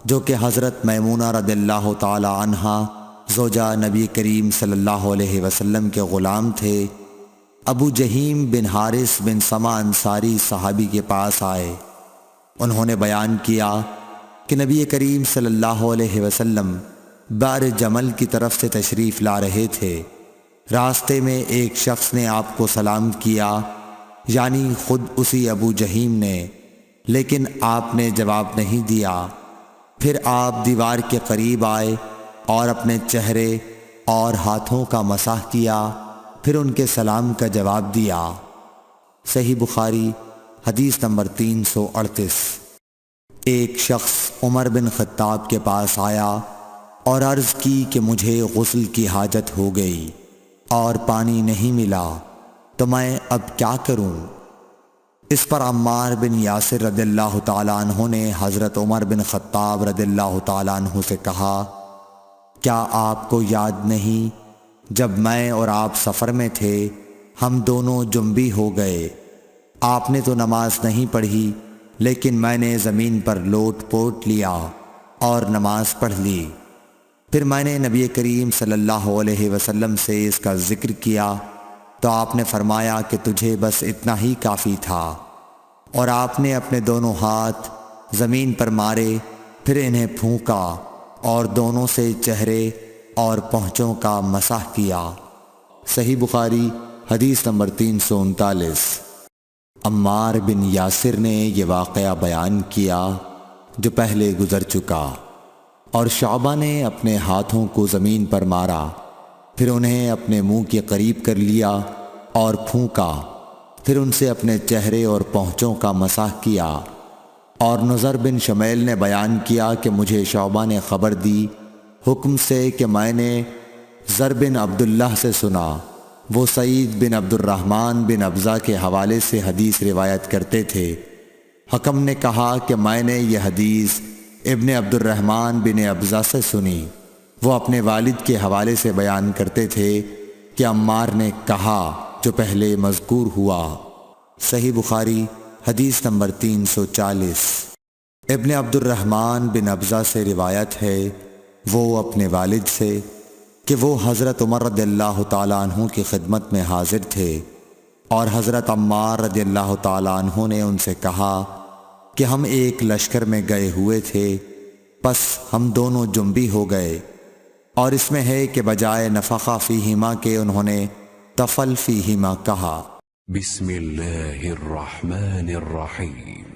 جو کہ حضرت میمونہ رضی اللہ تعالیٰ عنہا زوجہ نبی کریم صلی اللہ علیہ وسلم کے غلام تھے، ابو جہیم بن حارث بن سما انصاری صحابی کے پاس آئے۔ انہوں نے بیان کیا کہ نبی کریم صلی اللہ علیہ وسلم بار جمل کی طرف سے تشریف لا رہے تھے۔ راستے میں ایک شخص نے آپ کو سلام کیا، یعنی خود اسی ابو جہیم نے، لیکن آپ نے جواب نہیں دیا۔ پھر آپ دیوار کے قریب آئے اور اپنے چہرے اور ہاتھوں کا مسح کیا، پھر ان کے سلام کا جواب دیا۔ صحیح بخاری حدیث نمبر 338۔ ایک شخص عمر بن خطاب کے پاس آیا اور عرض کی کہ مجھے غسل کی حاجت ہو گئی اور پانی نہیں ملا، تو میں اب کیا کروں؟ اس پر عمار بن یاسر رضی اللہ تعالیٰ عنہ نے حضرت عمر بن خطاب رضی اللہ تعالیٰ عنہ سے کہا کیا آپ کو یاد نہیں جب میں اور آپ سفر میں تھے ہم دونوں جنبی ہو گئے، آپ نے تو نماز نہیں پڑھی لیکن میں نے زمین پر لوٹ پوٹ لیا اور نماز پڑھ لی۔ پھر میں نے نبی کریم صلی اللہ علیہ وسلم سے اس کا ذکر کیا تو آپ نے فرمایا کہ تجھے بس اتنا ہی کافی تھا، اور آپ نے اپنے دونوں ہاتھ زمین پر مارے، پھر انہیں پھونکا اور دونوں سے چہرے اور پہنچوں کا مسح کیا۔ صحیح بخاری حدیث نمبر 339۔ عمار بن یاسر نے یہ واقعہ بیان کیا جو پہلے گزر چکا، اور شعبہ نے اپنے ہاتھوں کو زمین پر مارا، پھر انہیں اپنے منہ کے قریب کر لیا اور پھونکا، پھر ان سے اپنے چہرے اور پونچھوں کا مسح کیا۔ اور نضر بن شمیل نے بیان کیا کہ مجھے شعبہ نے خبر دی حکم سے کہ میں نے زر بن عبداللہ سے سنا، وہ سعید بن عبد الرحمن بن ابزہ کے حوالے سے حدیث روایت کرتے تھے۔ حکم نے کہا کہ میں نے یہ حدیث ابن عبد الرحمن بن ابزہ سے سنی، وہ اپنے والد کے حوالے سے بیان کرتے تھے کہ عمار نے کہا جو پہلے مذکور ہوا۔ صحیح بخاری حدیث نمبر 340۔ ابن عبد الرحمن بن ابزہ سے روایت ہے، وہ اپنے والد سے کہ وہ حضرت عمر رضی اللہ تعالیٰ عنہ کی خدمت میں حاضر تھے، اور حضرت عمار رضی اللہ تعالیٰ عنہ نے ان سے کہا کہ ہم ایک لشکر میں گئے ہوئے تھے، پس ہم دونوں جنبی ہو گئے، اور اس میں ہے کہ بجائے نفخہ فیہما کے انہوں نے تفل فیہما کہا۔ بسم اللہ الرحمن الرحیم۔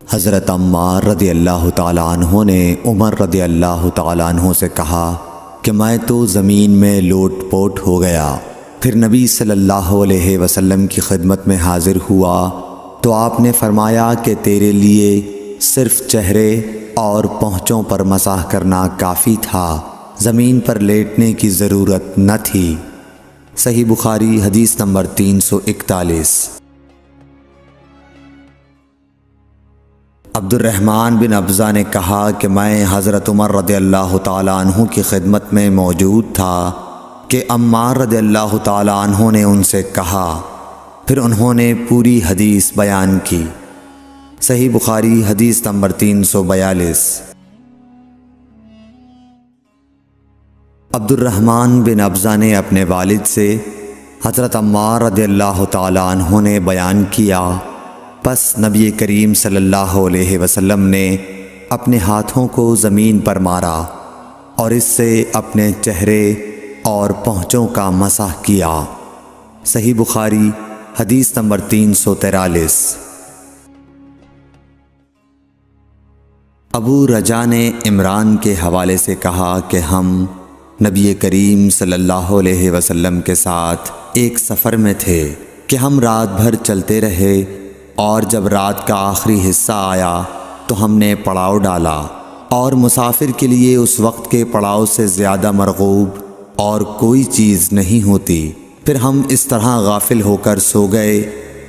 حضرت عمار رضی اللہ تعالیٰ عنہ نے عمر رضی اللہ تعالیٰ عنہ سے کہا کہ میں تو زمین میں لوٹ پوٹ ہو گیا، پھر نبی صلی اللہ علیہ وسلم کی خدمت میں حاضر ہوا تو آپ نے فرمایا کہ تیرے لیے صرف چہرے اور پونچھوں پر مسح کرنا کافی تھا، زمین پر لیٹنے کی ضرورت نہ تھی۔ صحیح بخاری حدیث نمبر 341۔ عبد الرحمن بن ابزہ نے کہا کہ میں حضرت عمر رضی اللہ تعالیٰ عنہ کی خدمت میں موجود تھا کہ عمار رضی اللہ تعالیٰ عنہ نے ان سے کہا، پھر انہوں نے پوری حدیث بیان کی۔ صحیح بخاری حدیث نمبر 342۔ عبد الرحمن بن ابزہ نے اپنے والد سے حضرت عمار رضی اللہ تعالیٰ عنہ نے بیان کیا، پس نبی کریم صلی اللہ علیہ وسلم نے اپنے ہاتھوں کو زمین پر مارا اور اس سے اپنے چہرے اور پونچھوں کا مسح کیا۔ صحیح بخاری حدیث نمبر 343۔ ابو رجا نے عمران کے حوالے سے کہا کہ ہم نبی کریم صلی اللہ علیہ وسلم کے ساتھ ایک سفر میں تھے کہ ہم رات بھر چلتے رہے، اور جب رات کا آخری حصہ آیا تو ہم نے پڑاؤ ڈالا، اور مسافر کے لیے اس وقت کے پڑاؤ سے زیادہ مرغوب اور کوئی چیز نہیں ہوتی۔ پھر ہم اس طرح غافل ہو کر سو گئے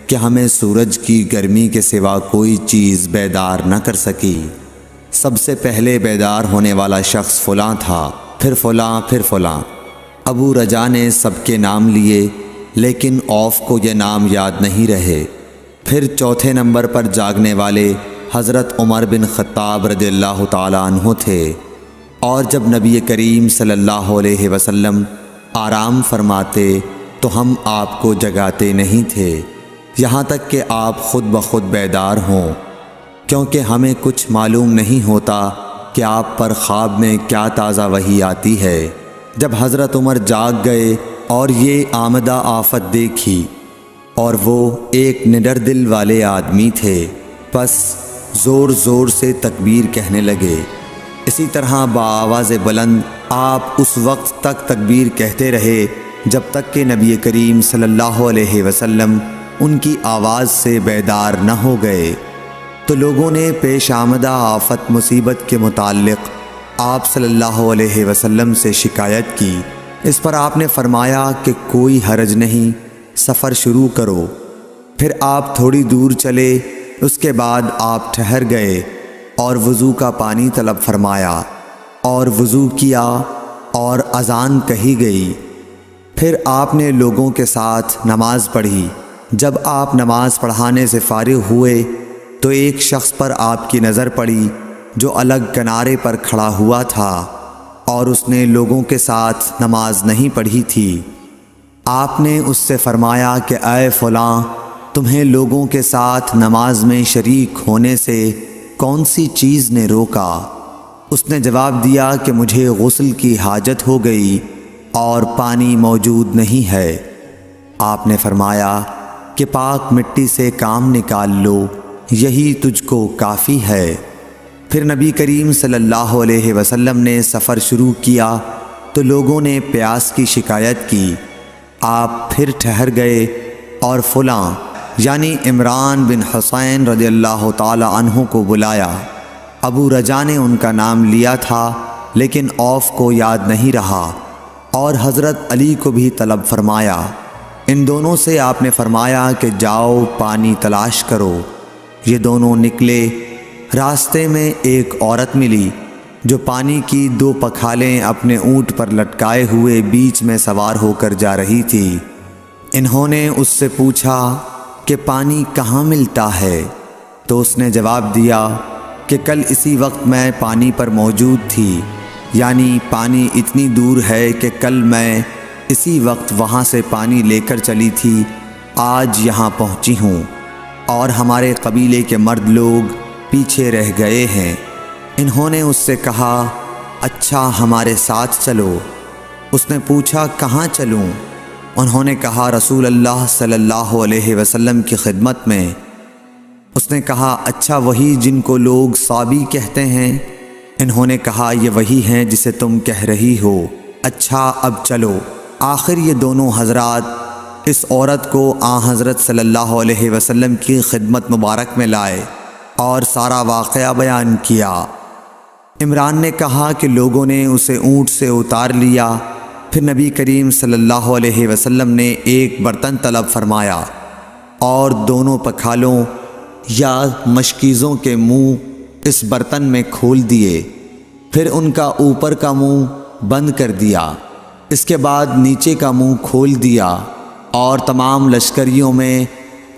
کہ ہمیں سورج کی گرمی کے سوا کوئی چیز بیدار نہ کر سکی۔ سب سے پہلے بیدار ہونے والا شخص فلاں تھا، پھر فلاں، پھر فلاں۔ ابو رجا نے سب کے نام لیے، لیکن اوف کو یہ نام یاد نہیں رہے۔ پھر چوتھے نمبر پر جاگنے والے حضرت عمر بن خطاب رضی اللہ تعالیٰ عنہ تھے، اور جب نبی کریم صلی اللہ علیہ وسلم آرام فرماتے تو ہم آپ کو جگاتے نہیں تھے، یہاں تک کہ آپ خود بخود بیدار ہوں، کیونکہ ہمیں کچھ معلوم نہیں ہوتا کہ آپ پر خواب میں کیا تازہ وحی آتی ہے۔ جب حضرت عمر جاگ گئے اور یہ آمدہ آفت دیکھی، اور وہ ایک نڈر دل والے آدمی تھے، پس زور زور سے تکبیر کہنے لگے۔ اسی طرح بآواز بلند آپ اس وقت تک تکبیر کہتے رہے جب تک کہ نبی کریم صلی اللہ علیہ وسلم ان کی آواز سے بیدار نہ ہو گئے۔ تو لوگوں نے پیش آمدہ آفت مصیبت کے متعلق آپ صلی اللہ علیہ وسلم سے شکایت کی۔ اس پر آپ نے فرمایا کہ کوئی حرج نہیں، سفر شروع کرو۔ پھر آپ تھوڑی دور چلے، اس کے بعد آپ ٹھہر گئے اور وضو کا پانی طلب فرمایا، اور وضو کیا اور اذان کہی گئی۔ پھر آپ نے لوگوں کے ساتھ نماز پڑھی۔ جب آپ نماز پڑھانے سے فارغ ہوئے تو ایک شخص پر آپ کی نظر پڑی جو الگ کنارے پر کھڑا ہوا تھا، اور اس نے لوگوں کے ساتھ نماز نہیں پڑھی تھی۔ آپ نے اس سے فرمایا کہ اے فلاں، تمہیں لوگوں کے ساتھ نماز میں شریک ہونے سے کون سی چیز نے روکا؟ اس نے جواب دیا کہ مجھے غسل کی حاجت ہو گئی اور پانی موجود نہیں ہے۔ آپ نے فرمایا کہ پاک مٹی سے کام نکال لو، یہی تجھ کو کافی ہے۔ پھر نبی کریم صلی اللہ علیہ وسلم نے سفر شروع کیا تو لوگوں نے پیاس کی شکایت کی۔ آپ پھر ٹھہر گئے اور فلاں یعنی عمران بن حسین رضی اللہ تعالی عنہ کو بلایا۔ ابو رجا نے ان کا نام لیا تھا لیکن اوف کو یاد نہیں رہا، اور حضرت علی کو بھی طلب فرمایا۔ ان دونوں سے آپ نے فرمایا کہ جاؤ پانی تلاش کرو۔ یہ دونوں نکلے۔ راستے میں ایک عورت ملی جو پانی کی 2 پکھالیں اپنے اونٹ پر لٹکائے ہوئے بیچ میں سوار ہو کر جا رہی تھی۔ انہوں نے اس سے پوچھا کہ پانی کہاں ملتا ہے؟ تو اس نے جواب دیا کہ کل اسی وقت میں پانی پر موجود تھی، یعنی پانی اتنی دور ہے کہ کل میں اسی وقت وہاں سے پانی لے کر چلی تھی، آج یہاں پہنچی ہوں، اور ہمارے قبیلے کے مرد لوگ پیچھے رہ گئے ہیں۔ انہوں نے اس سے کہا اچھا ہمارے ساتھ چلو۔ اس نے پوچھا کہاں چلوں؟ انہوں نے کہا رسول اللہ صلی اللہ علیہ وسلم کی خدمت میں۔ اس نے کہا اچھا وہی جن کو لوگ صابی کہتے ہیں؟ انہوں نے کہا یہ وہی ہیں جسے تم کہہ رہی ہو۔ اچھا اب چلو۔ آخر یہ دونوں حضرات اس عورت کو حضرت صلی اللہ علیہ وسلم کی خدمت مبارک میں لائے اور سارا واقعہ بیان کیا۔ عمران نے کہا کہ لوگوں نے اسے اونٹ سے اتار لیا۔ پھر نبی کریم صلی اللہ علیہ وسلم نے ایک برتن طلب فرمایا اور دونوں پکھالوں یا مشکیزوں کے منہ اس برتن میں کھول دیے، پھر ان کا اوپر کا منہ بند کر دیا، اس کے بعد نیچے کا منہ کھول دیا، اور تمام لشکریوں میں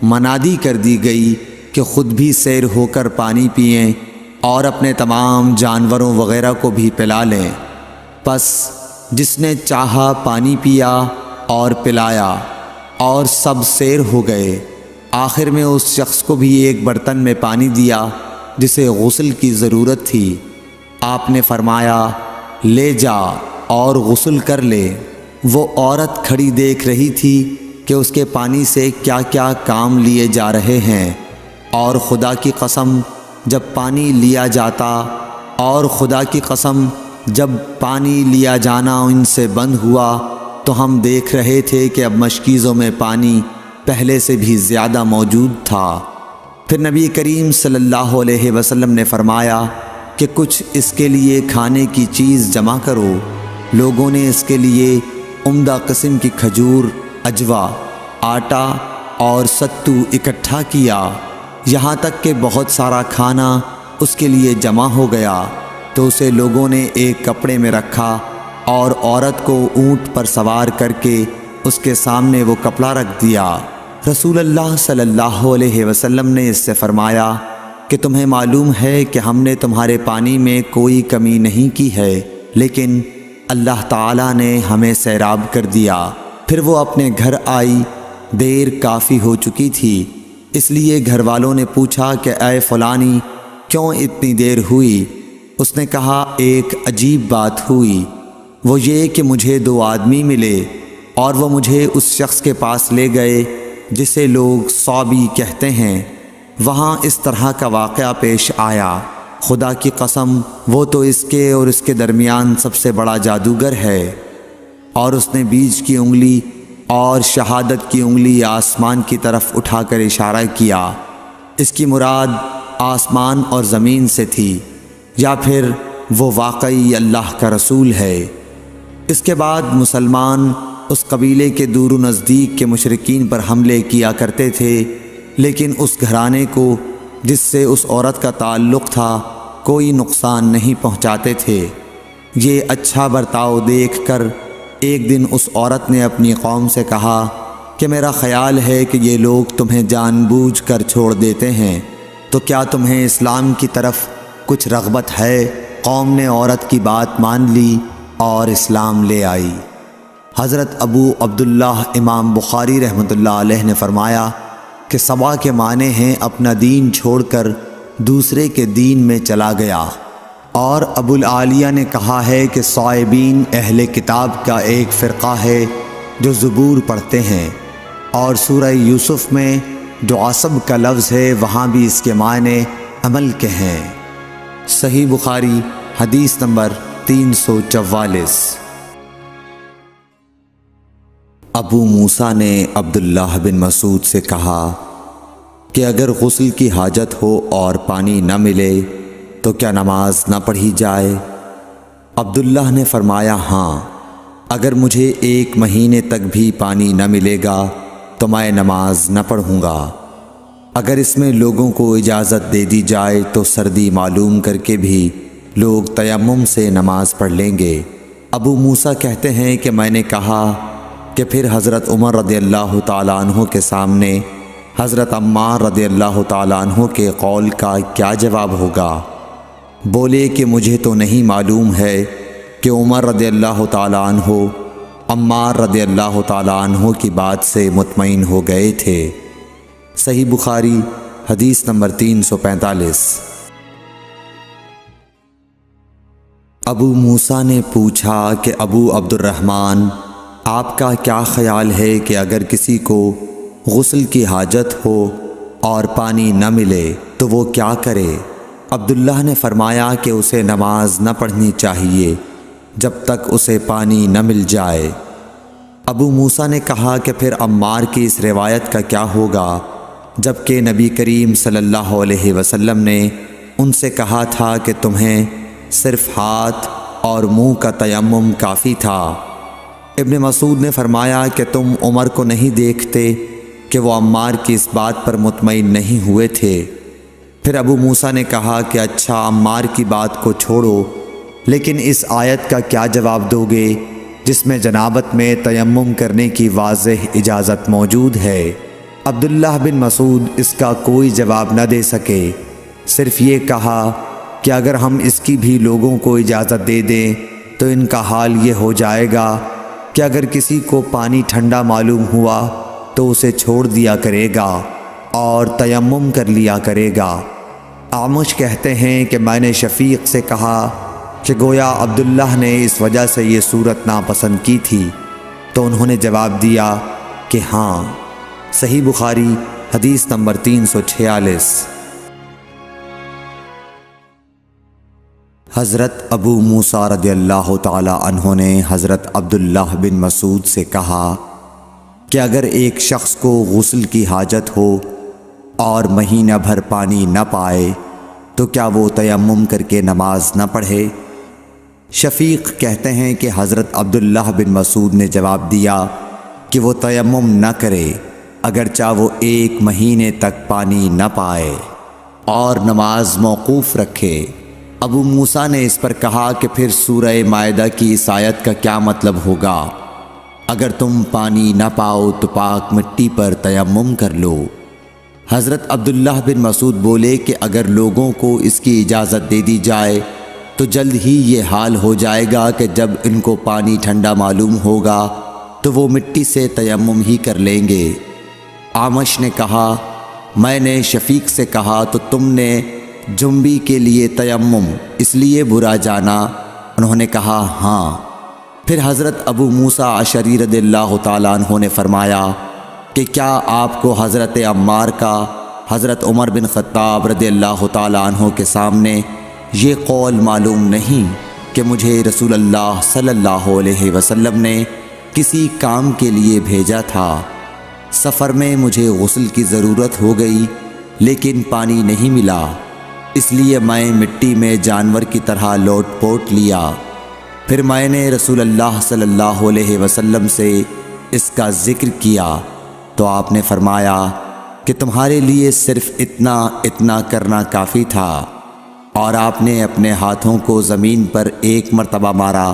منادی کر دی گئی کہ خود بھی سیر ہو کر پانی پئیں اور اپنے تمام جانوروں وغیرہ کو بھی پلا لیں۔ پس جس نے چاہا پانی پیا اور پلایا، اور سب سیر ہو گئے۔ آخر میں اس شخص کو بھی ایک برتن میں پانی دیا جسے غسل کی ضرورت تھی۔ آپ نے فرمایا لے جا اور غسل کر لے۔ وہ عورت کھڑی دیکھ رہی تھی کہ اس کے پانی سے کیا کیا کام لیے جا رہے ہیں، اور خدا کی قسم جب پانی لیا جاتا اور خدا کی قسم جب پانی لیا جانا ان سے بند ہوا تو ہم دیکھ رہے تھے کہ اب مشکیزوں میں پانی پہلے سے بھی زیادہ موجود تھا۔ پھر نبی کریم صلی اللہ علیہ وسلم نے فرمایا کہ کچھ اس کے لیے کھانے کی چیز جمع کرو۔ لوگوں نے اس کے لیے عمدہ قسم کی کھجور، اجوا، آٹا اور ستو اکٹھا کیا، یہاں تک کہ بہت سارا کھانا اس کے لیے جمع ہو گیا، تو اسے لوگوں نے ایک کپڑے میں رکھا اور عورت کو اونٹ پر سوار کر کے اس کے سامنے وہ کپڑا رکھ دیا۔ رسول اللہ صلی اللہ علیہ وسلم نے اس سے فرمایا کہ تمہیں معلوم ہے کہ ہم نے تمہارے پانی میں کوئی کمی نہیں کی ہے، لیکن اللہ تعالیٰ نے ہمیں سیراب کر دیا۔ پھر وہ اپنے گھر آئی، دیر کافی ہو چکی تھی، اس لیے گھر والوں نے پوچھا کہ اے فلانی کیوں اتنی دیر ہوئی؟ اس نے کہا ایک عجیب بات ہوئی، وہ یہ کہ مجھے 2 آدمی ملے اور وہ مجھے اس شخص کے پاس لے گئے جسے لوگ صابی کہتے ہیں۔ وہاں اس طرح کا واقعہ پیش آیا، خدا کی قسم وہ تو اس کے اور اس کے درمیان سب سے بڑا جادوگر ہے۔ اور اس نے بیچ کی انگلی اور شہادت کی انگلی آسمان کی طرف اٹھا کر اشارہ کیا۔ اس کی مراد آسمان اور زمین سے تھی، یا پھر وہ واقعی اللہ کا رسول ہے۔ اس کے بعد مسلمان اس قبیلے کے دور و نزدیک کے مشرکین پر حملے کیا کرتے تھے، لیکن اس گھرانے کو جس سے اس عورت کا تعلق تھا کوئی نقصان نہیں پہنچاتے تھے۔ یہ اچھا برتاؤ دیکھ کر ایک دن اس عورت نے اپنی قوم سے کہا کہ میرا خیال ہے کہ یہ لوگ تمہیں جان بوجھ کر چھوڑ دیتے ہیں، تو کیا تمہیں اسلام کی طرف کچھ رغبت ہے؟ قوم نے عورت کی بات مان لی اور اسلام لے آئی۔ حضرت ابو عبداللہ امام بخاری رحمۃ اللہ علیہ نے فرمایا کہ سبا کے معنی ہیں اپنا دین چھوڑ کر دوسرے کے دین میں چلا گیا، اور ابو العالیہ نے کہا ہے کہ صائبین اہل کتاب کا ایک فرقہ ہے جو زبور پڑھتے ہیں، اور سورہ یوسف میں جو عصب کا لفظ ہے وہاں بھی اس کے معنی عمل کے ہیں۔ صحیح بخاری حدیث نمبر 344۔ ابو موسیٰ نے عبداللہ بن مسعود سے کہا کہ اگر غسل کی حاجت ہو اور پانی نہ ملے تو کیا نماز نہ پڑھی جائے؟ عبداللہ نے فرمایا ہاں، اگر مجھے 1 مہینے تک بھی پانی نہ ملے گا تو میں نماز نہ پڑھوں گا۔ اگر اس میں لوگوں کو اجازت دے دی جائے تو سردی معلوم کر کے بھی لوگ تیمم سے نماز پڑھ لیں گے۔ ابو موسیٰ کہتے ہیں کہ میں نے کہا کہ پھر حضرت عمر رضی اللہ تعالیٰ عنہ کے سامنے حضرت عمار رضی اللہ تعالیٰ عنہ کے قول کا کیا جواب ہوگا؟ بولے کہ مجھے تو نہیں معلوم ہے کہ عمر رضی اللہ تعالیٰ عنہ عمار رضی اللہ تعالیٰ عنہ کی بات سے مطمئن ہو گئے تھے۔ صحیح بخاری حدیث نمبر 345۔ ابو موسیٰ نے پوچھا کہ ابو عبد الرحمن، آپ کا کیا خیال ہے کہ اگر کسی کو غسل کی حاجت ہو اور پانی نہ ملے تو وہ کیا کرے؟ عبداللہ نے فرمایا کہ اسے نماز نہ پڑھنی چاہیے جب تک اسے پانی نہ مل جائے۔ ابو موسیٰ نے کہا کہ پھر عمار کی اس روایت کا کیا ہوگا جبکہ نبی کریم صلی اللہ علیہ وسلم نے ان سے کہا تھا کہ تمہیں صرف ہاتھ اور منہ کا تیمم کافی تھا۔ ابن مسعود نے فرمایا کہ تم عمر کو نہیں دیکھتے کہ وہ عمار کی اس بات پر مطمئن نہیں ہوئے تھے۔ پھر ابو موسیٰ نے کہا کہ اچھا عمار کی بات کو چھوڑو، لیکن اس آیت کا کیا جواب دو گے جس میں جنابت میں تیمم کرنے کی واضح اجازت موجود ہے؟ عبداللہ بن مسعود اس کا کوئی جواب نہ دے سکے، صرف یہ کہا کہ اگر ہم اس کی بھی لوگوں کو اجازت دے دیں تو ان کا حال یہ ہو جائے گا کہ اگر کسی کو پانی ٹھنڈا معلوم ہوا تو اسے چھوڑ دیا کرے گا اور تیمم کر لیا کرے گا۔ اعمش کہتے ہیں کہ میں نے شفیق سے کہا کہ گویا عبداللہ نے اس وجہ سے یہ صورت ناپسند کی تھی، تو انہوں نے جواب دیا کہ ہاں۔ صحیح بخاری حدیث نمبر 346۔ حضرت ابو موسیٰ رضی اللہ تعالی عنہ نے حضرت عبداللہ بن مسعود سے کہا کہ اگر ایک شخص کو غسل کی حاجت ہو اور مہینہ بھر پانی نہ پائے تو کیا وہ تیمم کر کے نماز نہ پڑھے؟ شفیق کہتے ہیں کہ حضرت عبداللہ بن مسعود نے جواب دیا کہ وہ تیمم نہ کرے اگرچہ وہ 1 مہینے تک پانی نہ پائے اور نماز موقوف رکھے۔ ابو موسیٰ نے اس پر کہا کہ پھر سورہ مائدہ کی اس آیت کا کیا مطلب ہوگا؟ اگر تم پانی نہ پاؤ تو پاک مٹی پر تیمم کر لو۔ حضرت عبداللہ بن مسعود بولے کہ اگر لوگوں کو اس کی اجازت دے دی جائے تو جلد ہی یہ حال ہو جائے گا کہ جب ان کو پانی ٹھنڈا معلوم ہوگا تو وہ مٹی سے تیمم ہی کر لیں گے۔ اعمش نے کہا میں نے شفیق سے کہا تو تم نے جنبی کے لیے تیمم اس لیے برا جانا؟ انہوں نے کہا ہاں۔ پھر حضرت ابو موسیٰ اشعری رضی اللہ تعالیٰ عنہ نے فرمایا کہ کیا آپ کو حضرت عمار کا حضرت عمر بن خطاب رضی اللہ تعالیٰ عنہ کے سامنے یہ قول معلوم نہیں کہ مجھے رسول اللہ صلی اللہ علیہ وسلم نے کسی کام کے لیے بھیجا تھا، سفر میں مجھے غسل کی ضرورت ہو گئی لیکن پانی نہیں ملا، اس لیے میں مٹی میں جانور کی طرح لوٹ پوٹ لیا۔ پھر میں نے رسول اللہ صلی اللہ علیہ وسلم سے اس کا ذکر کیا تو آپ نے فرمایا کہ تمہارے لیے صرف اتنا کرنا کافی تھا، اور آپ نے اپنے ہاتھوں کو زمین پر 1 مرتبہ مارا،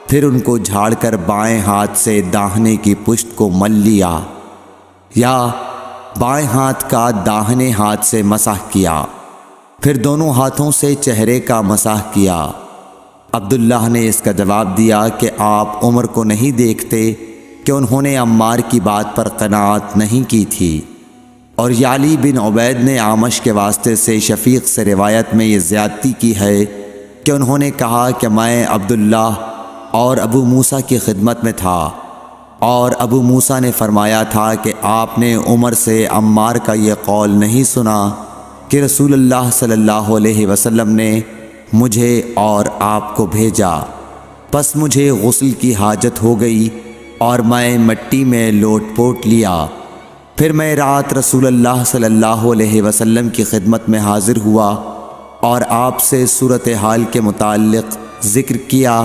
پھر ان کو جھاڑ کر بائیں ہاتھ سے داہنے کی پشت کو مل لیا، یا بائیں ہاتھ کا داہنے ہاتھ سے مسح کیا، پھر دونوں ہاتھوں سے چہرے کا مسح کیا۔ عبداللہ نے اس کا جواب دیا کہ آپ عمر کو نہیں دیکھتے کہ انہوں نے عمار کی بات پر قناعت نہیں کی تھی، اور یعلی بن عبید نے اعمش کے واسطے سے شفیق سے روایت میں یہ زیادتی کی ہے کہ انہوں نے کہا کہ میں عبداللہ اور ابو موسیٰ کی خدمت میں تھا، اور ابو موسیٰ نے فرمایا تھا کہ آپ نے عمر سے عمار کا یہ قول نہیں سنا کہ رسول اللہ صلی اللہ علیہ وسلم نے مجھے اور آپ کو بھیجا۔ پس مجھے غسل کی حاجت ہو گئی اور میں مٹی میں لوٹ پوٹ لیا۔ پھر میں رات رسول اللہ صلی اللہ علیہ وسلم کی خدمت میں حاضر ہوا اور آپ سے صورتحال کے متعلق ذکر کیا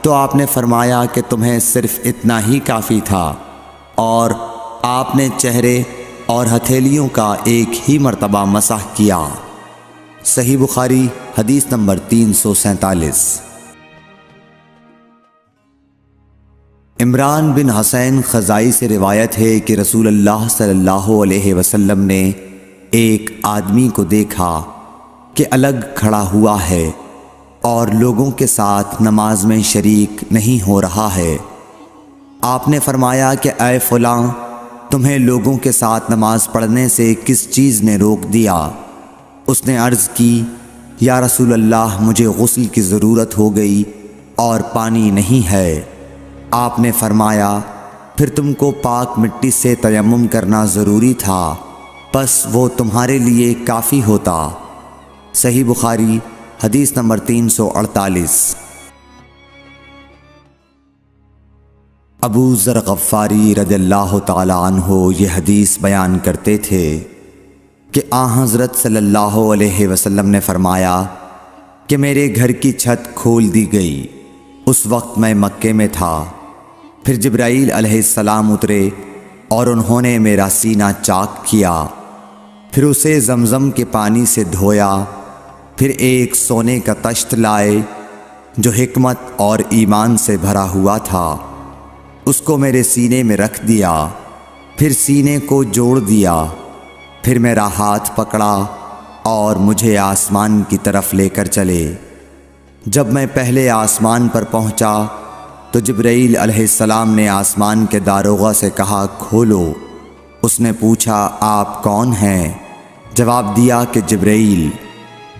تو آپ نے فرمایا کہ تمہیں صرف اتنا ہی کافی تھا، اور آپ نے چہرے اور ہتھیلیوں کا ایک ہی مرتبہ مسح کیا۔ صحیح بخاری حدیث نمبر 347۔ عمران بن حسین خزائی سے روایت ہے کہ رسول اللہ صلی اللہ علیہ وسلم نے ایک آدمی کو دیکھا کہ الگ کھڑا ہوا ہے اور لوگوں کے ساتھ نماز میں شریک نہیں ہو رہا ہے۔ آپ نے فرمایا کہ اے فلاں، تمہیں لوگوں کے ساتھ نماز پڑھنے سے کس چیز نے روک دیا؟ اس نے عرض کی، یا رسول اللہ، مجھے غسل کی ضرورت ہو گئی اور پانی نہیں ہے۔ آپ نے فرمایا، پھر تم کو پاک مٹی سے تیمم کرنا ضروری تھا، پس وہ تمہارے لیے کافی ہوتا۔ صحیح بخاری حدیث نمبر 348۔ ابو ذر غفاری رضی اللہ تعالی عنہ یہ حدیث بیان کرتے تھے کہ حضرت صلی اللہ علیہ وسلم نے فرمایا کہ میرے گھر کی چھت کھول دی گئی۔ اس وقت میں مکے میں تھا۔ پھر جبرائیل علیہ السلام اترے اور انہوں نے میرا سینہ چاک کیا، پھر اسے زمزم کے پانی سے دھویا، پھر ایک سونے کا تشت لائے جو حکمت اور ایمان سے بھرا ہوا تھا، اس کو میرے سینے میں رکھ دیا، پھر سینے کو جوڑ دیا، پھر میرا ہاتھ پکڑا اور مجھے آسمان کی طرف لے کر چلے۔ جب میں پہلے آسمان پر پہنچا تو جبرائیل علیہ السلام نے آسمان کے داروغہ سے کہا، کھولو۔ اس نے پوچھا، آپ کون ہیں؟ جواب دیا کہ جبرائیل۔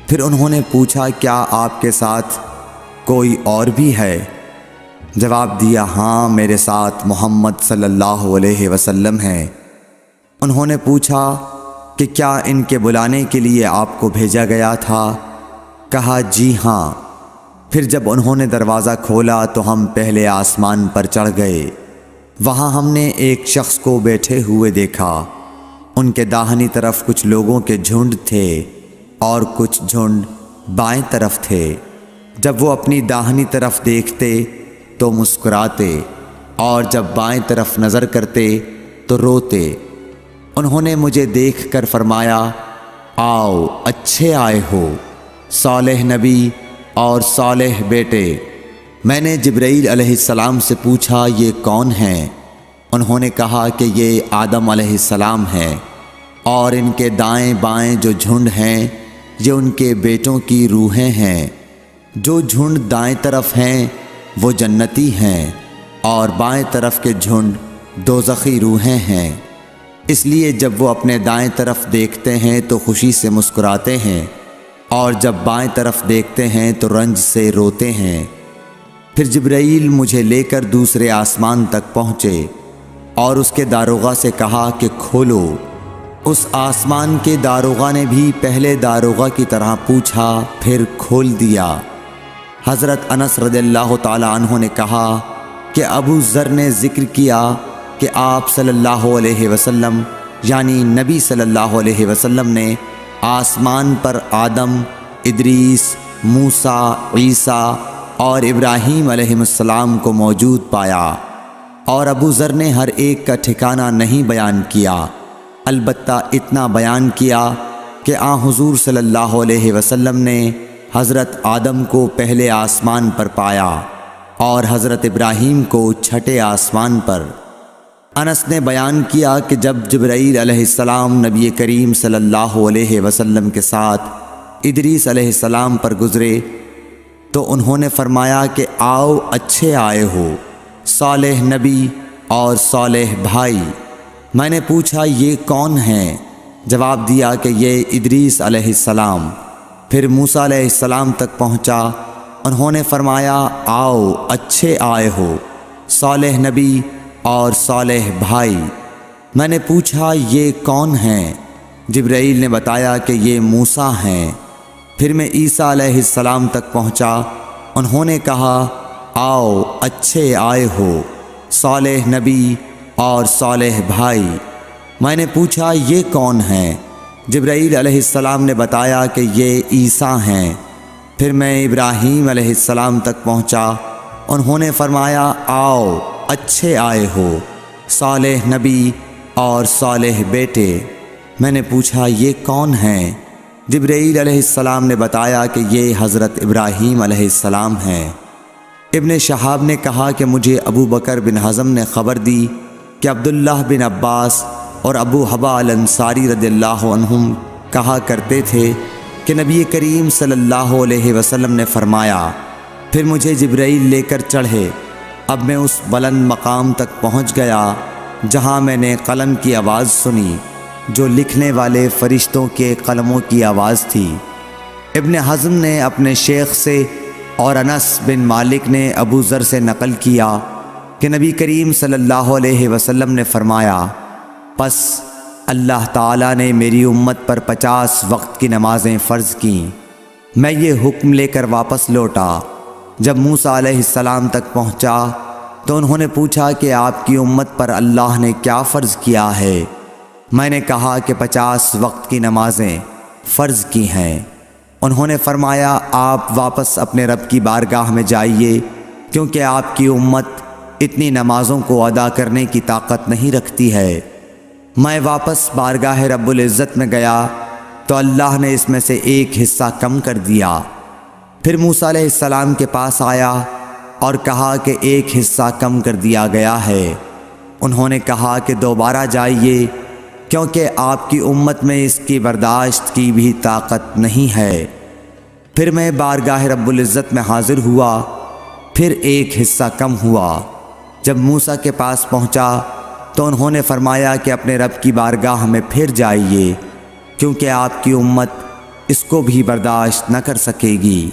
پھر انہوں نے پوچھا، کیا آپ کے ساتھ کوئی اور بھی ہے؟ جواب دیا، ہاں، میرے ساتھ محمد صلی اللہ علیہ وسلم ہیں۔ انہوں نے پوچھا کہ کیا ان کے بلانے کے لیے آپ کو بھیجا گیا تھا؟ کہا، جی ہاں۔ پھر جب انہوں نے دروازہ کھولا تو ہم پہلے آسمان پر چڑھ گئے۔ وہاں ہم نے ایک شخص کو بیٹھے ہوئے دیکھا۔ ان کے داہنی طرف کچھ لوگوں کے جھنڈ تھے اور کچھ جھنڈ بائیں طرف تھے۔ جب وہ اپنی داہنی طرف دیکھتے تو مسکراتے اور جب بائیں طرف نظر کرتے تو روتے۔ انہوں نے مجھے دیکھ کر فرمایا، آؤ، اچھے آئے ہو، صالح نبی اور صالح بیٹے۔ میں نے جبرائیل علیہ السلام سے پوچھا، یہ کون ہیں؟ انہوں نے کہا کہ یہ آدم علیہ السلام ہیں، اور ان کے دائیں بائیں جو جھنڈ ہیں یہ ان کے بیٹوں کی روحیں ہیں۔ جو جھنڈ دائیں طرف ہیں وہ جنتی ہیں، اور بائیں طرف کے جھنڈ دوزخی روحیں ہیں۔ اس لیے جب وہ اپنے دائیں طرف دیکھتے ہیں تو خوشی سے مسکراتے ہیں، اور جب بائیں طرف دیکھتے ہیں تو رنج سے روتے ہیں۔ پھر جبرائیل مجھے لے کر دوسرے آسمان تک پہنچے اور اس کے داروغہ سے کہا کہ کھولو۔ اس آسمان کے داروغہ نے بھی پہلے داروغہ کی طرح پوچھا، پھر کھول دیا۔ حضرت انس رضی اللہ تعالی عنہ نے کہا کہ ابو ذر نے ذکر کیا کہ آپ صلی اللہ علیہ وسلم یعنی نبی صلی اللہ علیہ وسلم نے آسمان پر آدم، ادریس، موسیٰ، عیسیٰ اور ابراہیم علیہ السلام کو موجود پایا، اور ابو ذر نے ہر ایک کا ٹھکانہ نہیں بیان کیا، البتہ اتنا بیان کیا کہ حضور صلی اللہ علیہ وسلم نے حضرت آدم کو پہلے آسمان پر پایا اور حضرت ابراہیم کو چھٹے آسمان پر۔ انس نے بیان کیا کہ جب جبرائیل علیہ السلام نبی کریم صلی اللہ علیہ وسلم کے ساتھ ادریس علیہ السلام پر گزرے تو انہوں نے فرمایا کہ آؤ، اچھے آئے ہو، صالح نبی اور صالح بھائی۔ میں نے پوچھا، یہ کون ہیں؟ جواب دیا کہ یہ ادریس علیہ السلام۔ پھر موسیٰ علیہ السلام تک پہنچا انہوں نے فرمایا آؤ اچھے آئے ہو، صالح نبی اور صالح بھائی۔ میں نے پوچھا یہ کون ہیں؟ جبرائیل نے بتایا کہ یہ موسیٰ ہیں۔ پھر میں عیسیٰ علیہ السلام تک پہنچا، انہوں نے کہا آؤ اچھے آئے ہو، صالح نبی اور صالح بھائی۔ میں نے پوچھا یہ کون ہیں؟ جبرائیل علیہ السلام نے بتایا کہ یہ عیسیٰ ہیں۔ پھر میں ابراہیم علیہ السلام تک پہنچا، انہوں نے فرمایا آؤ اچھے آئے ہو، صالح نبی اور صالح بیٹے۔ میں نے پوچھا یہ کون ہیں؟ جبرائیل علیہ السلام نے بتایا کہ یہ حضرت ابراہیم علیہ السلام ہیں۔ ابن شہاب نے کہا کہ مجھے ابو بکر بن حزم نے خبر دی کہ عبداللہ بن عباس اور ابو حبا الانصاری رضی اللہ عنہم کہا کرتے تھے کہ نبی کریم صلی اللہ علیہ وسلم نے فرمایا، پھر مجھے جبرائیل لے کر چڑھے۔ اب میں اس بلند مقام تک پہنچ گیا جہاں میں نے قلم کی آواز سنی جو لکھنے والے فرشتوں کے قلموں کی آواز تھی۔ ابن حزم نے اپنے شیخ سے اور انس بن مالک نے ابو ذر سے نقل کیا کہ نبی کریم صلی اللہ علیہ وسلم نے فرمایا، پس اللہ تعالیٰ نے میری امت پر 50 وقت کی نمازیں فرض کیں۔ میں یہ حکم لے کر واپس لوٹا۔ جب موسیٰ علیہ السلام تک پہنچا تو انہوں نے پوچھا کہ آپ کی امت پر اللہ نے کیا فرض کیا ہے؟ میں نے کہا کہ 50 وقت کی نمازیں فرض کی ہیں۔ انہوں نے فرمایا آپ واپس اپنے رب کی بارگاہ میں جائیے، کیونکہ آپ کی امت اتنی نمازوں کو ادا کرنے کی طاقت نہیں رکھتی ہے۔ میں واپس بارگاہ رب العزت میں گیا تو اللہ نے اس میں سے ایک حصہ کم کر دیا۔ پھر موسیٰ علیہ السلام کے پاس آیا اور کہا کہ ایک حصہ کم کر دیا گیا ہے۔ انہوں نے کہا کہ دوبارہ جائیے، کیونکہ آپ کی امت میں اس کی برداشت کی بھی طاقت نہیں ہے۔ پھر میں بارگاہ رب العزت میں حاضر ہوا، پھر ایک حصہ کم ہوا۔ جب موسیٰ کے پاس پہنچا تو انہوں نے فرمایا کہ اپنے رب کی بارگاہ میں پھر جائیے، کیونکہ آپ کی امت اس کو بھی برداشت نہ کر سکے گی۔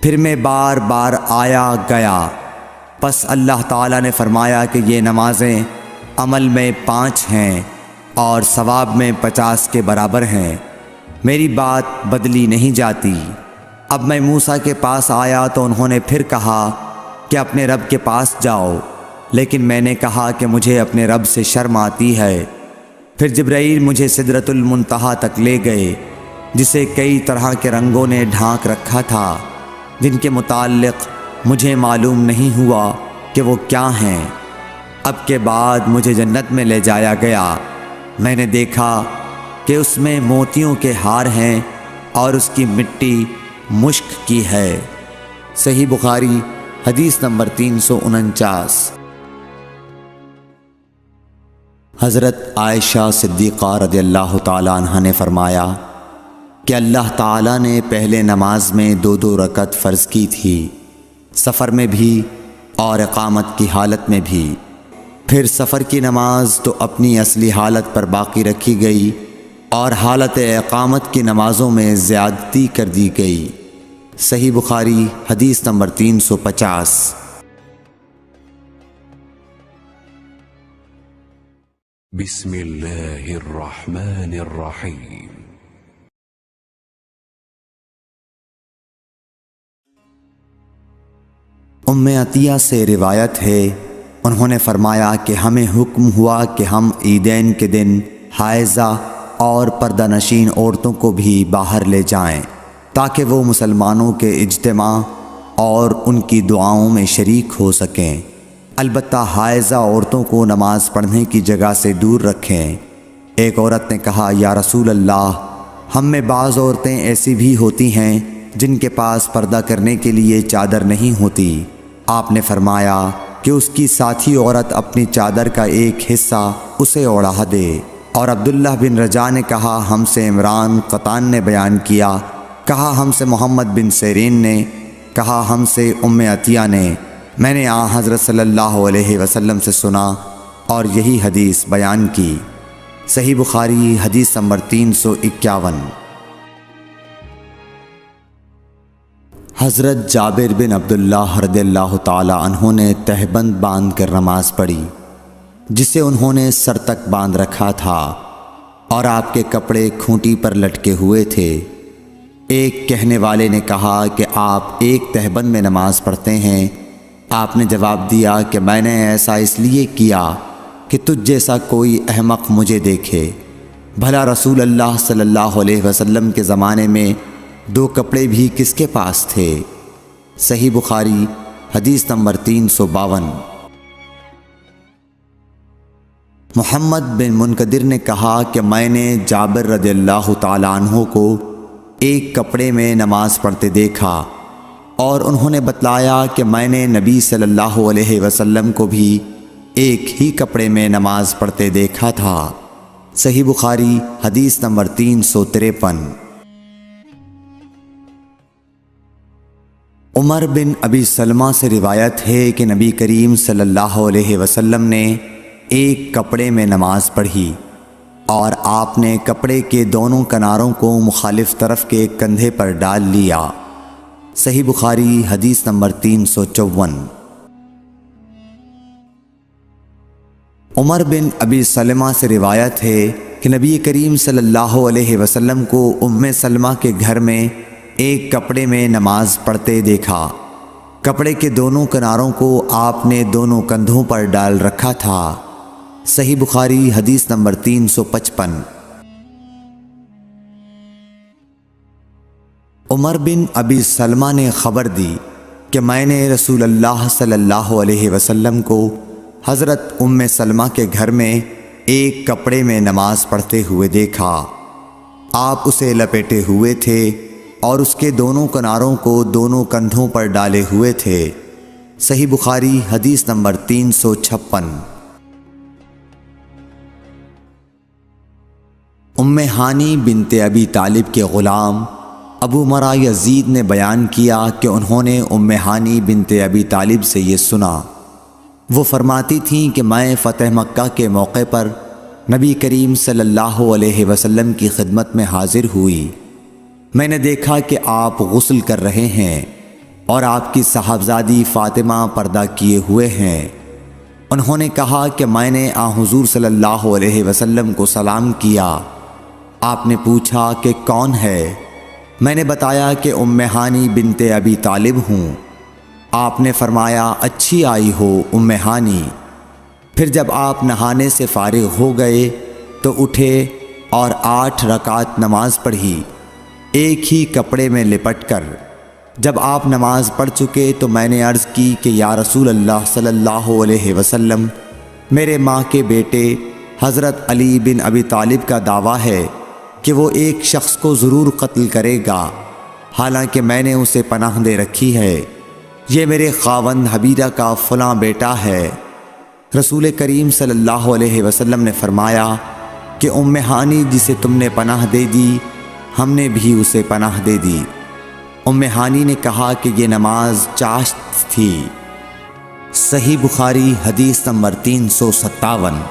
پھر میں بار بار آیا گیا، پس اللہ تعالیٰ نے فرمایا کہ یہ نمازیں عمل میں 5 ہیں اور ثواب میں 50 کے برابر ہیں، میری بات بدلی نہیں جاتی۔ اب میں موسیٰ کے پاس آیا تو انہوں نے پھر کہا کہ اپنے رب کے پاس جاؤ، لیکن میں نے کہا کہ مجھے اپنے رب سے شرم آتی ہے۔ پھر جبرائیل مجھے سدرۃ المنتہا تک لے گئے، جسے کئی طرح کے رنگوں نے ڈھانک رکھا تھا، جن کے متعلق مجھے معلوم نہیں ہوا کہ وہ کیا ہیں۔ اب کے بعد مجھے جنت میں لے جایا گیا۔ میں نے دیکھا کہ اس میں موتیوں کے ہار ہیں اور اس کی مٹی مشک کی ہے۔ صحیح بخاری حدیث نمبر 349۔ حضرت عائشہ صدیقہ رضی اللہ تعالیٰ عنہ نے فرمایا کہ اللہ تعالیٰ نے پہلے نماز میں 2 رکعت فرض کی تھی، سفر میں بھی اور اقامت کی حالت میں بھی۔ پھر سفر کی نماز تو اپنی اصلی حالت پر باقی رکھی گئی اور حالت اقامت کی نمازوں میں زیادتی کر دی گئی۔ صحیح بخاری حدیث نمبر 350۔ بسم اللہ الرحمن الرحیم۔ ام عطیہ سے روایت ہے، انہوں نے فرمایا کہ ہمیں حکم ہوا کہ ہم عیدین کے دن حائضہ اور پردہ نشین عورتوں کو بھی باہر لے جائیں تاکہ وہ مسلمانوں کے اجتماع اور ان کی دعاؤں میں شریک ہو سکیں۔ البتہ حائضہ عورتوں کو نماز پڑھنے کی جگہ سے دور رکھیں۔ ایک عورت نے کہا یا رسول اللہ، ہم میں بعض عورتیں ایسی بھی ہوتی ہیں جن کے پاس پردہ کرنے کے لیے چادر نہیں ہوتی۔ آپ نے فرمایا کہ اس کی ساتھی عورت اپنی چادر کا ایک حصہ اسے اوڑھا دے۔ اور عبداللہ بن رجاء نے کہا ہم سے عمران قطان نے بیان کیا، کہا ہم سے محمد بن سیرین نے، کہا ہم سے ام عطیہ نے، میں نے حضرت صلی اللہ علیہ وسلم سے سنا اور یہی حدیث بیان کی۔ صحیح بخاری حدیث نمبر 351۔ حضرت جابر بن عبداللہ رضی اللہ تعالی عنہ نے تہبند باندھ کر نماز پڑھی، جسے انہوں نے سر تک باندھ رکھا تھا اور آپ کے کپڑے کھونٹی پر لٹکے ہوئے تھے۔ ایک کہنے والے نے کہا کہ آپ ایک تہبند میں نماز پڑھتے ہیں؟ آپ نے جواب دیا کہ میں نے ایسا اس لیے کیا کہ تجھ جیسا کوئی احمق مجھے دیکھے۔ بھلا رسول اللہ صلی اللہ علیہ وسلم کے زمانے میں 2 کپڑے بھی کس کے پاس تھے؟ صحیح بخاری حدیث نمبر 352۔ محمد بن منقدر نے کہا کہ میں نے جابر رضی اللہ تعالیٰ عنہ کو ایک کپڑے میں نماز پڑھتے دیکھا، اور انہوں نے بتلایا کہ میں نے نبی صلی اللہ علیہ وسلم کو بھی ایک ہی کپڑے میں نماز پڑھتے دیکھا تھا۔ صحیح بخاری حدیث نمبر 353۔ عمر بن ابی سلمہ سے روایت ہے کہ نبی کریم صلی اللہ علیہ وسلم نے ایک کپڑے میں نماز پڑھی، اور آپ نے کپڑے کے دونوں کناروں کو مخالف طرف کے کندھے پر ڈال لیا۔ صحیح بخاری حدیث نمبر 354۔ عمر بن ابی سلمہ سے روایت ہے کہ نبی کریم صلی اللہ علیہ وسلم کو ام سلمہ کے گھر میں ایک کپڑے میں نماز پڑھتے دیکھا۔ کپڑے کے دونوں کناروں کو آپ نے دونوں کندھوں پر ڈال رکھا تھا۔ صحیح بخاری حدیث نمبر 355۔ عمر بن ابی سلمہ نے خبر دی کہ میں نے رسول اللہ صلی اللہ علیہ وسلم کو حضرت ام سلمہ کے گھر میں ایک کپڑے میں نماز پڑھتے ہوئے دیکھا۔ آپ اسے لپیٹے ہوئے تھے اور اس کے دونوں کناروں کو دونوں کندھوں پر ڈالے ہوئے تھے۔ صحیح بخاری حدیث نمبر 356۔ ام ہانی بنت ابی طالب کے غلام ابو مرہ یزید نے بیان کیا کہ انہوں نے ام ہانی بنت ابی طالب سے یہ سنا۔ وہ فرماتی تھیں کہ میں فتح مکہ کے موقع پر نبی کریم صلی اللہ علیہ وسلم کی خدمت میں حاضر ہوئی۔ میں نے دیکھا کہ آپ غسل کر رہے ہیں اور آپ کی صاحبزادی فاطمہ پردہ کیے ہوئے ہیں۔ انہوں نے کہا کہ میں نے حضور صلی اللہ علیہ وسلم کو سلام کیا۔ آپ نے پوچھا کہ کون ہے؟ میں نے بتایا کہ ام ہانی بنت ابی طالب ہوں۔ آپ نے فرمایا اچھی آئی ہو ام ہانی۔ پھر جب آپ نہانے سے فارغ ہو گئے تو اٹھے اور 8 رکعت نماز پڑھی، ایک ہی کپڑے میں لپٹ کر۔ جب آپ نماز پڑھ چکے تو میں نے عرض کی کہ یا رسول اللہ صلی اللہ علیہ وسلم، میرے ماں کے بیٹے حضرت علی بن ابی طالب کا دعویٰ ہے کہ وہ ایک شخص کو ضرور قتل کرے گا، حالانکہ میں نے اسے پناہ دے رکھی ہے۔ یہ میرے خاوند حبیرہ کا فلاں بیٹا ہے۔ رسول کریم صلی اللہ علیہ وسلم نے فرمایا کہ ام ہانی جسے تم نے پناہ دے دی، ہم نے بھی اسے پناہ دے دی۔ ام ہانی نے کہا کہ یہ نماز چاشت تھی۔ صحیح بخاری حدیث نمبر 357۔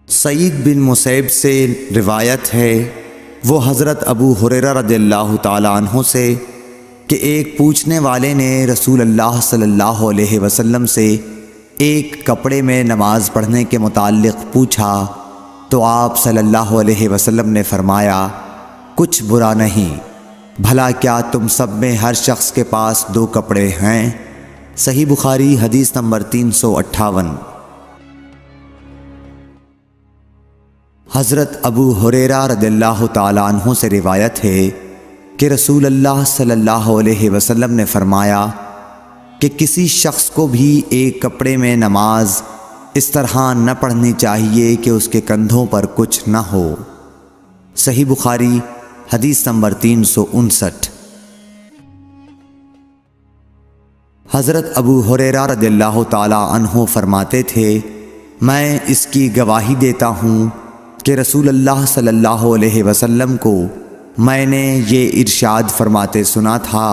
سعید بن مسیب سے روایت ہے، وہ حضرت ابو ہریرہ رضی اللہ تعالیٰ عنہ سے کہ ایک پوچھنے والے نے رسول اللہ صلی اللہ علیہ وسلم سے ایک کپڑے میں نماز پڑھنے کے متعلق پوچھا تو آپ صلی اللہ علیہ وسلم نے فرمایا کچھ برا نہیں، بھلا کیا تم سب میں ہر شخص کے پاس 2 کپڑے ہیں؟ صحیح بخاری حدیث نمبر 358۔ حضرت ابو ہریرہ رضی اللہ تعالیٰ عنہ سے روایت ہے کہ رسول اللہ صلی اللہ علیہ وسلم نے فرمایا کہ کسی شخص کو بھی ایک کپڑے میں نماز اس طرح نہ پڑھنی چاہیے کہ اس کے کندھوں پر کچھ نہ ہو۔ صحیح بخاری حدیث نمبر 359۔ حضرت ابو ہریرہ رضی اللہ تعالیٰ عنہ فرماتے تھے، میں اس کی گواہی دیتا ہوں کہ رسول اللہ صلی اللہ علیہ وسلم کو میں نے یہ ارشاد فرماتے سنا تھا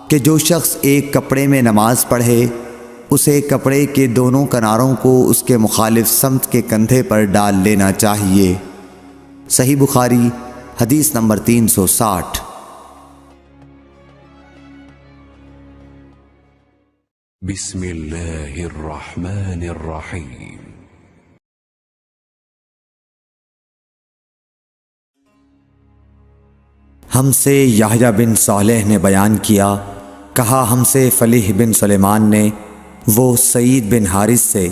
کہ جو شخص ایک کپڑے میں نماز پڑھے اسے کپڑے کے دونوں کناروں کو اس کے مخالف سمت کے کندھے پر ڈال لینا چاہیے۔ صحیح بخاری حدیث نمبر 360۔ بسم اللہ الرحمن الرحیم۔ ہم سے یحییٰ بن صالح نے بیان کیا، کہا ہم سے فلیح بن سلیمان نے، وہ سعید بن حارث سے،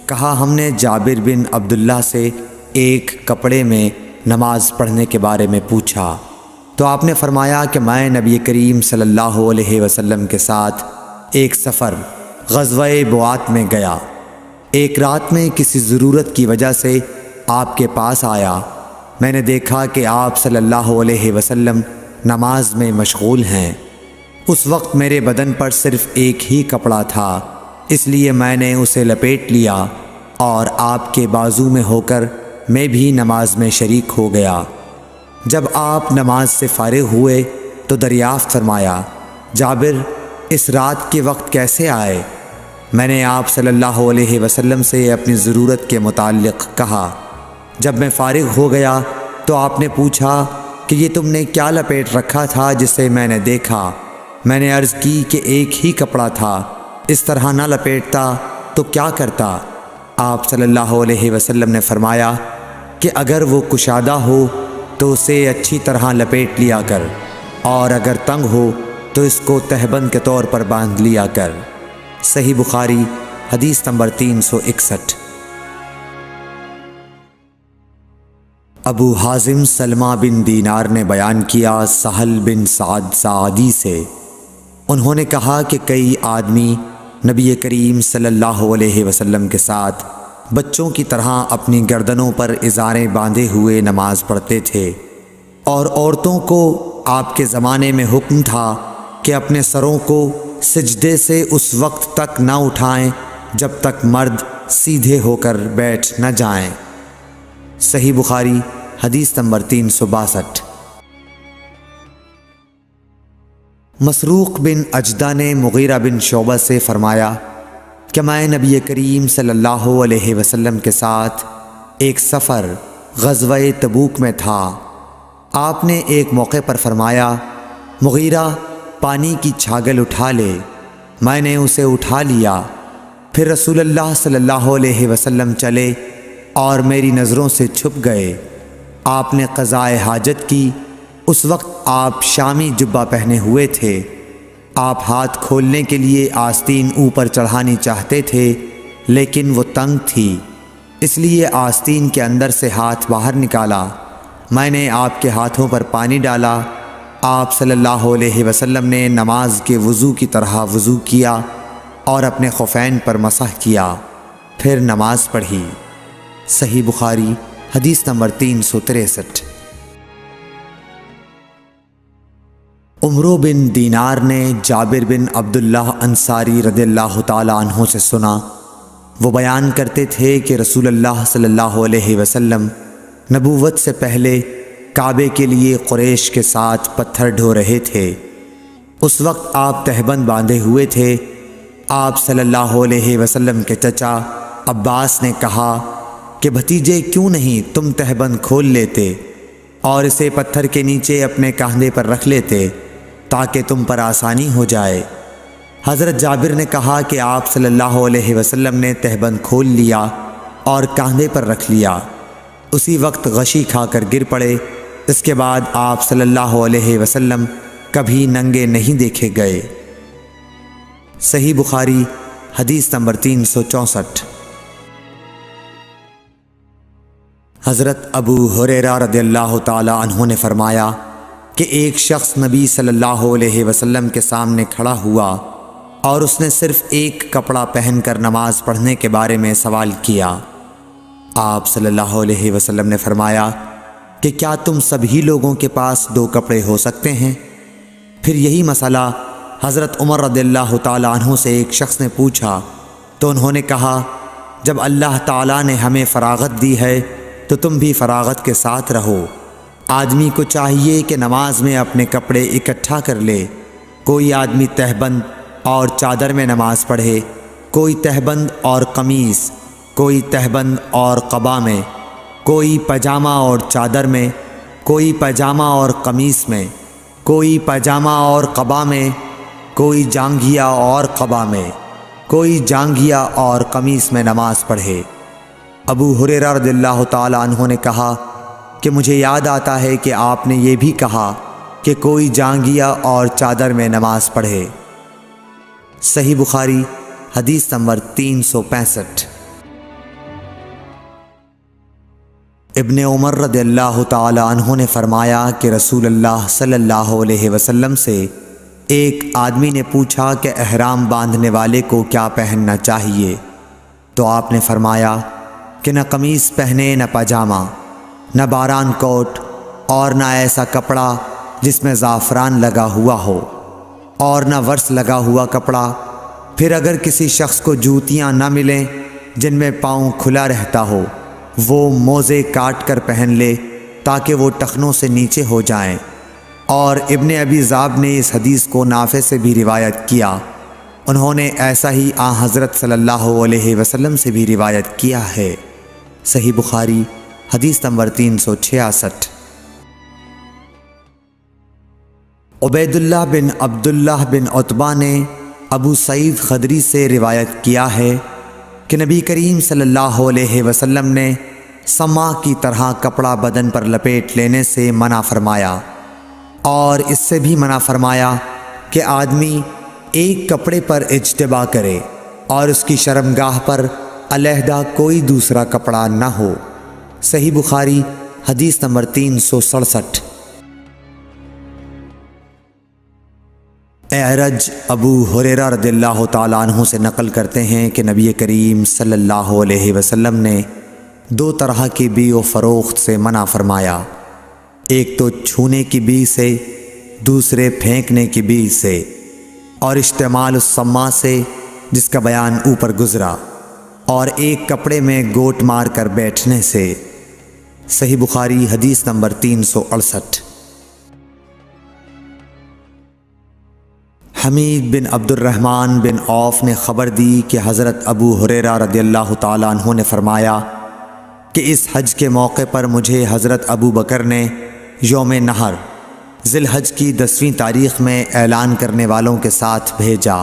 کہا ہم نے جابر بن عبداللہ سے ایک کپڑے میں نماز پڑھنے کے بارے میں پوچھا، تو آپ نے فرمایا کہ میں نبی کریم صلی اللہ علیہ وسلم کے ساتھ ایک سفر غزوہ بوات میں گیا، ایک رات میں کسی ضرورت کی وجہ سے آپ کے پاس آیا، میں نے دیکھا کہ آپ صلی اللہ علیہ وسلم نماز میں مشغول ہیں۔ اس وقت میرے بدن پر صرف ایک ہی کپڑا تھا، اس لیے میں نے اسے لپیٹ لیا اور آپ کے بازو میں ہو کر میں بھی نماز میں شریک ہو گیا۔ جب آپ نماز سے فارغ ہوئے تو دریافت فرمایا، جابر اس رات کے وقت کیسے آئے؟ میں نے آپ صلی اللہ علیہ وسلم سے اپنی ضرورت کے متعلق کہا۔ جب میں فارغ ہو گیا تو آپ نے پوچھا کہ یہ تم نے کیا لپیٹ رکھا تھا جسے میں نے دیکھا؟ میں نے عرض کی کہ ایک ہی کپڑا تھا، اس طرح نہ لپیٹتا تو کیا کرتا؟ آپ صلی اللہ علیہ وسلم نے فرمایا کہ اگر وہ کشادہ ہو تو اسے اچھی طرح لپیٹ لیا کر، اور اگر تنگ ہو تو اس کو تہبند کے طور پر باندھ لیا کر۔ صحیح بخاری حدیث نمبر 361۔ ابو حازم سلمہ بن دینار نے بیان کیا سہل بن سعد ساعدی سے، انہوں نے کہا کہ کئی آدمی نبی کریم صلی اللہ علیہ وسلم کے ساتھ بچوں کی طرح اپنی گردنوں پر ازاریں باندھے ہوئے نماز پڑھتے تھے، اور عورتوں کو آپ کے زمانے میں حکم تھا کہ اپنے سروں کو سجدے سے اس وقت تک نہ اٹھائیں جب تک مرد سیدھے ہو کر بیٹھ نہ جائیں۔ صحیح بخاری حدیث نمبر 362۔ مسروق بن اجدہ نے مغیرہ بن شعبہ سے فرمایا کہ میں نبی کریم صلی اللہ علیہ وسلم کے ساتھ ایک سفر غزوہ تبوک میں تھا، آپ نے ایک موقع پر فرمایا، مغیرہ پانی کی چھاگل اٹھا لے، میں نے اسے اٹھا لیا، پھر رسول اللہ صلی اللہ علیہ وسلم چلے اور میری نظروں سے چھپ گئے، آپ نے قضاء حاجت کی، اس وقت آپ شامی جبہ پہنے ہوئے تھے، آپ ہاتھ کھولنے کے لیے آستین اوپر چڑھانی چاہتے تھے لیکن وہ تنگ تھی، اس لیے آستین کے اندر سے ہاتھ باہر نکالا، میں نے آپ کے ہاتھوں پر پانی ڈالا، آپ صلی اللہ علیہ وسلم نے نماز کے وضو کی طرح وضو کیا اور اپنے خفین پر مسح کیا، پھر نماز پڑھی۔ صحیح بخاری حدیث نمبر 363۔ عمرو بن دینار نے جابر بن عبداللہ انصاری رضی اللہ تعالیٰ عنہ سے سنا، وہ بیان کرتے تھے کہ رسول اللہ صلی اللہ علیہ وسلم نبوت سے پہلے کعبے کے لیے قریش کے ساتھ پتھر ڈھو رہے تھے، اس وقت آپ تہبند باندھے ہوئے تھے، آپ صلی اللہ علیہ وسلم کے چچا عباس نے کہا کہ بھتیجے کیوں نہیں تم تہبند کھول لیتے اور اسے پتھر کے نیچے اپنے کاندھے پر رکھ لیتے تاکہ تم پر آسانی ہو جائے۔ حضرت جابر نے کہا کہ آپ صلی اللہ علیہ وسلم نے تہبند کھول لیا اور کاندھے پر رکھ لیا، اسی وقت غشی کھا کر گر پڑے، اس کے بعد آپ صلی اللہ علیہ وسلم کبھی ننگے نہیں دیکھے گئے۔ صحیح بخاری حدیث نمبر 364۔ حضرت ابو ہریرہ رضی اللہ تعالی عنہ نے فرمایا کہ ایک شخص نبی صلی اللہ علیہ وسلم کے سامنے کھڑا ہوا اور اس نے صرف ایک کپڑا پہن کر نماز پڑھنے کے بارے میں سوال کیا۔ آپ صلی اللہ علیہ وسلم نے فرمایا کہ کیا تم سبھی لوگوں کے پاس 2 کپڑے ہو سکتے ہیں؟ پھر یہی مسئلہ حضرت عمر رضی اللہ تعالی عنہ سے ایک شخص نے پوچھا تو انہوں نے کہا، جب اللہ تعالیٰ نے ہمیں فراغت دی ہے تو تم بھی فراغت کے ساتھ رہو۔ آدمی کو چاہیے کہ نماز میں اپنے کپڑے اکٹھا کر لے، کوئی آدمی تہبند اور چادر میں نماز پڑھے، کوئی تہبند اور قمیص، کوئی تہبند اور قبا میں، کوئی پاجامہ اور چادر میں، کوئی پاجامہ اور قمیص میں، کوئی پاجامہ اور قبا میں، کوئی جانگھیا اور قبا میں، کوئی جانگھیا اور قمیص میں نماز پڑھے۔ ابو ہریرہ رضی اللہ تعالی عنہ نے کہا کہ مجھے یاد آتا ہے کہ آپ نے یہ بھی کہا کہ کوئی جانگھیا اور چادر میں نماز پڑھے۔ صحیح بخاری حدیث نمبر 365۔ ابن عمر رضی اللہ تعالی عنہ نے فرمایا کہ رسول اللہ صلی اللہ علیہ وسلم سے ایک آدمی نے پوچھا کہ احرام باندھنے والے کو کیا پہننا چاہیے، تو آپ نے فرمایا کہ نہ قمیص پہنے نہ پاجامہ، نہ باران کوٹ، اور نہ ایسا کپڑا جس میں زعفران لگا ہوا ہو، اور نہ ورس لگا ہوا کپڑا۔ پھر اگر کسی شخص کو جوتیاں نہ ملیں جن میں پاؤں کھلا رہتا ہو، وہ موزے کاٹ کر پہن لے تاکہ وہ ٹخنوں سے نیچے ہو جائیں۔ اور ابن ابی ذئب نے اس حدیث کو نافع سے بھی روایت کیا، انہوں نے ایسا ہی حضرت صلی اللہ علیہ وسلم سے بھی روایت کیا ہے۔ صحیح بخاری حدیث نمبر 366۔ عبید اللہ بن عبداللہ بن عتبہ نے ابو سعید خدری سے روایت کیا ہے کہ نبی کریم صلی اللہ علیہ وسلم نے سما کی طرح کپڑا بدن پر لپیٹ لینے سے منع فرمایا، اور اس سے بھی منع فرمایا کہ آدمی ایک کپڑے پر اجتبا کرے اور اس کی شرمگاہ پر علیحدہ کوئی دوسرا کپڑا نہ ہو۔ صحیح بخاری حدیث نمبر 367۔ اعرج ابو ہریرہ رضی اللہ تعالیٰ عنہ سے نقل کرتے ہیں کہ نبی کریم صلی اللہ علیہ وسلم نے 2 طرح کی بیع و فروخت سے منع فرمایا، ایک تو چھونے کی بیع سے، دوسرے پھینکنے کی بیع سے، اور اشتعمال السما سے جس کا بیان اوپر گزرا، اور ایک کپڑے میں گوٹ مار کر بیٹھنے سے۔ صحیح بخاری حدیث نمبر 368۔ حمید بن عبد الرحمن بن عوف نے خبر دی کہ حضرت ابو ہریرہ رضی اللہ تعالیٰ عنہ نے فرمایا کہ اس حج کے موقع پر مجھے حضرت ابو بکر نے یوم نحر ذی الحج کی 10ویں تاریخ میں اعلان کرنے والوں کے ساتھ بھیجا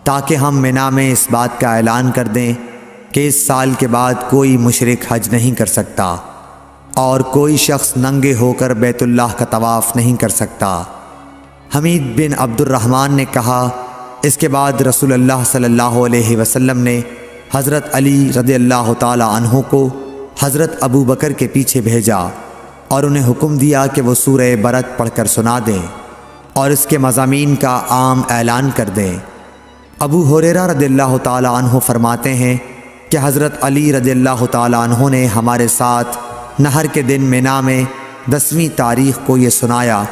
تاکہ ہم منا میں اس بات کا اعلان کر دیں کہ اس سال کے بعد کوئی مشرک حج نہیں کر سکتا اور کوئی شخص ننگے ہو کر بیت اللہ کا طواف نہیں کر سکتا۔ حمید بن عبد الرحمن نے کہا، اس کے بعد رسول اللہ صلی اللہ علیہ وسلم نے حضرت علی رضی اللہ تعالی عنہ کو حضرت ابو بکر کے پیچھے بھیجا اور انہیں حکم دیا کہ وہ سورہ برت پڑھ کر سنا دیں اور اس کے مضامین کا عام اعلان کر دیں۔ ابو ہریرہ رضی اللہ تعالی عنہ فرماتے ہیں کہ حضرت علی رضی اللہ تعالی عنہ نے ہمارے ساتھ نہر کے دن منا میں 10ویں تاریخ کو یہ سنایا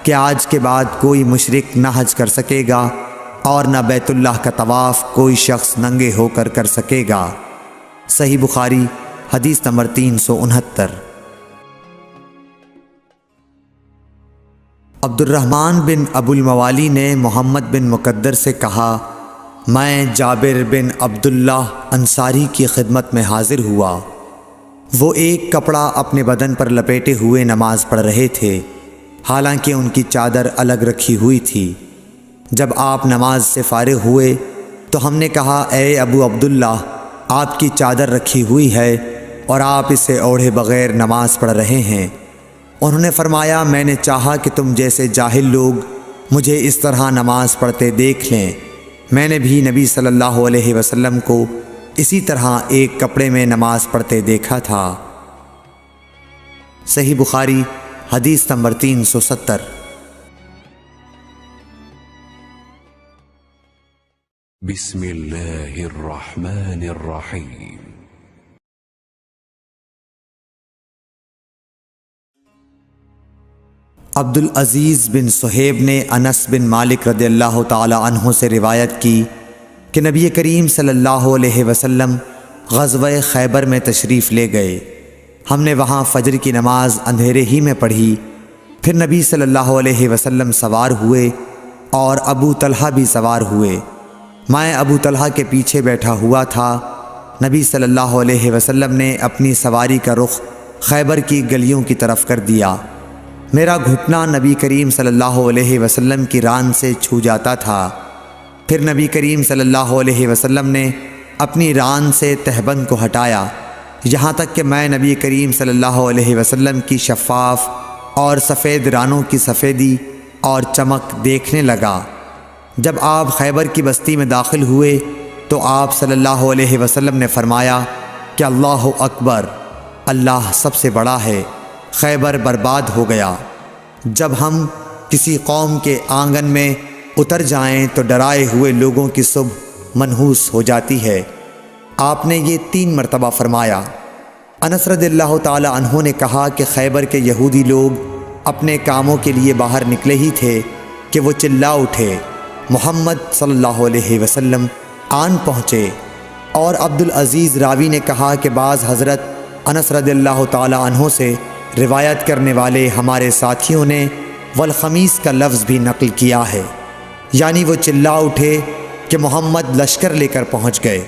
کہ آج کے بعد کوئی مشرک نہ حج کر سکے گا اور نہ بیت اللہ کا طواف کوئی شخص ننگے ہو کر کر سکے گا۔ صحیح بخاری حدیث نمبر 369۔ عبد الرحمن بن ابو الموالی نے محمد بن مقدر سے کہا، میں جابر بن عبداللہ انصاری کی خدمت میں حاضر ہوا، وہ ایک کپڑا اپنے بدن پر لپیٹے ہوئے نماز پڑھ رہے تھے، حالانکہ ان کی چادر الگ رکھی ہوئی تھی۔ جب آپ نماز سے فارغ ہوئے تو ہم نے کہا، اے ابو عبداللہ، آپ کی چادر رکھی ہوئی ہے اور آپ اسے اوڑھے بغیر نماز پڑھ رہے ہیں۔ انہوں نے فرمایا، میں نے چاہا کہ تم جیسے جاہل لوگ مجھے اس طرح نماز پڑھتے دیکھ لیں۔ میں نے بھی نبی صلی اللہ علیہ وسلم کو اسی طرح ایک کپڑے میں نماز پڑھتے دیکھا تھا۔ صحیح بخاری حدیث نمبر 370۔ بسم اللہ الرحمن الرحیم۔ عبد العزیز بن صہیب نے انس بن مالک رضی اللہ تعالی عنہ سے روایت کی کہ نبی کریم صلی اللہ علیہ وسلم غزوہ خیبر میں تشریف لے گئے۔ ہم نے وہاں فجر کی نماز اندھیرے ہی میں پڑھی، پھر نبی صلی اللہ علیہ وسلم سوار ہوئے اور ابو طلحہ بھی سوار ہوئے۔ میں ابو طلحہ کے پیچھے بیٹھا ہوا تھا۔ نبی صلی اللہ علیہ وسلم نے اپنی سواری کا رخ خیبر کی گلیوں کی طرف کر دیا میرا گھٹنا نبی کریم صلی اللہ علیہ وسلم کی ران سے چھو جاتا تھا۔ پھر نبی کریم صلی اللہ علیہ وسلم نے اپنی ران سے تہبند کو ہٹایا، یہاں تک کہ میں نبی کریم صلی اللہ علیہ وسلم کی شفاف اور سفید رانوں کی سفیدی اور چمک دیکھنے لگا۔ جب آپ خیبر کی بستی میں داخل ہوئے تو آپ صلی اللہ علیہ وسلم نے فرمایا کہ اللہ اکبر، اللہ سب سے بڑا ہے، خیبر برباد ہو گیا۔ جب ہم کسی قوم کے آنگن میں اتر جائیں تو ڈرائے ہوئے لوگوں کی صبح منحوس ہو جاتی ہے۔ آپ نے یہ 3 مرتبہ فرمایا۔ انس رضی اللہ تعالی عنہ نے کہا کہ خیبر کے یہودی لوگ اپنے کاموں کے لیے باہر نکلے ہی تھے کہ وہ چلا اٹھے، محمد صلی اللہ علیہ وسلم آن پہنچے۔ اور عبدالعزیز راوی نے کہا کہ بعض حضرت انس رضی اللہ تعالی عنہ سے روایت کرنے والے ہمارے ساتھیوں نے والخمیس کا لفظ بھی نقل کیا ہے، یعنی وہ چلا اٹھے کہ محمد لشکر لے کر پہنچ گئے۔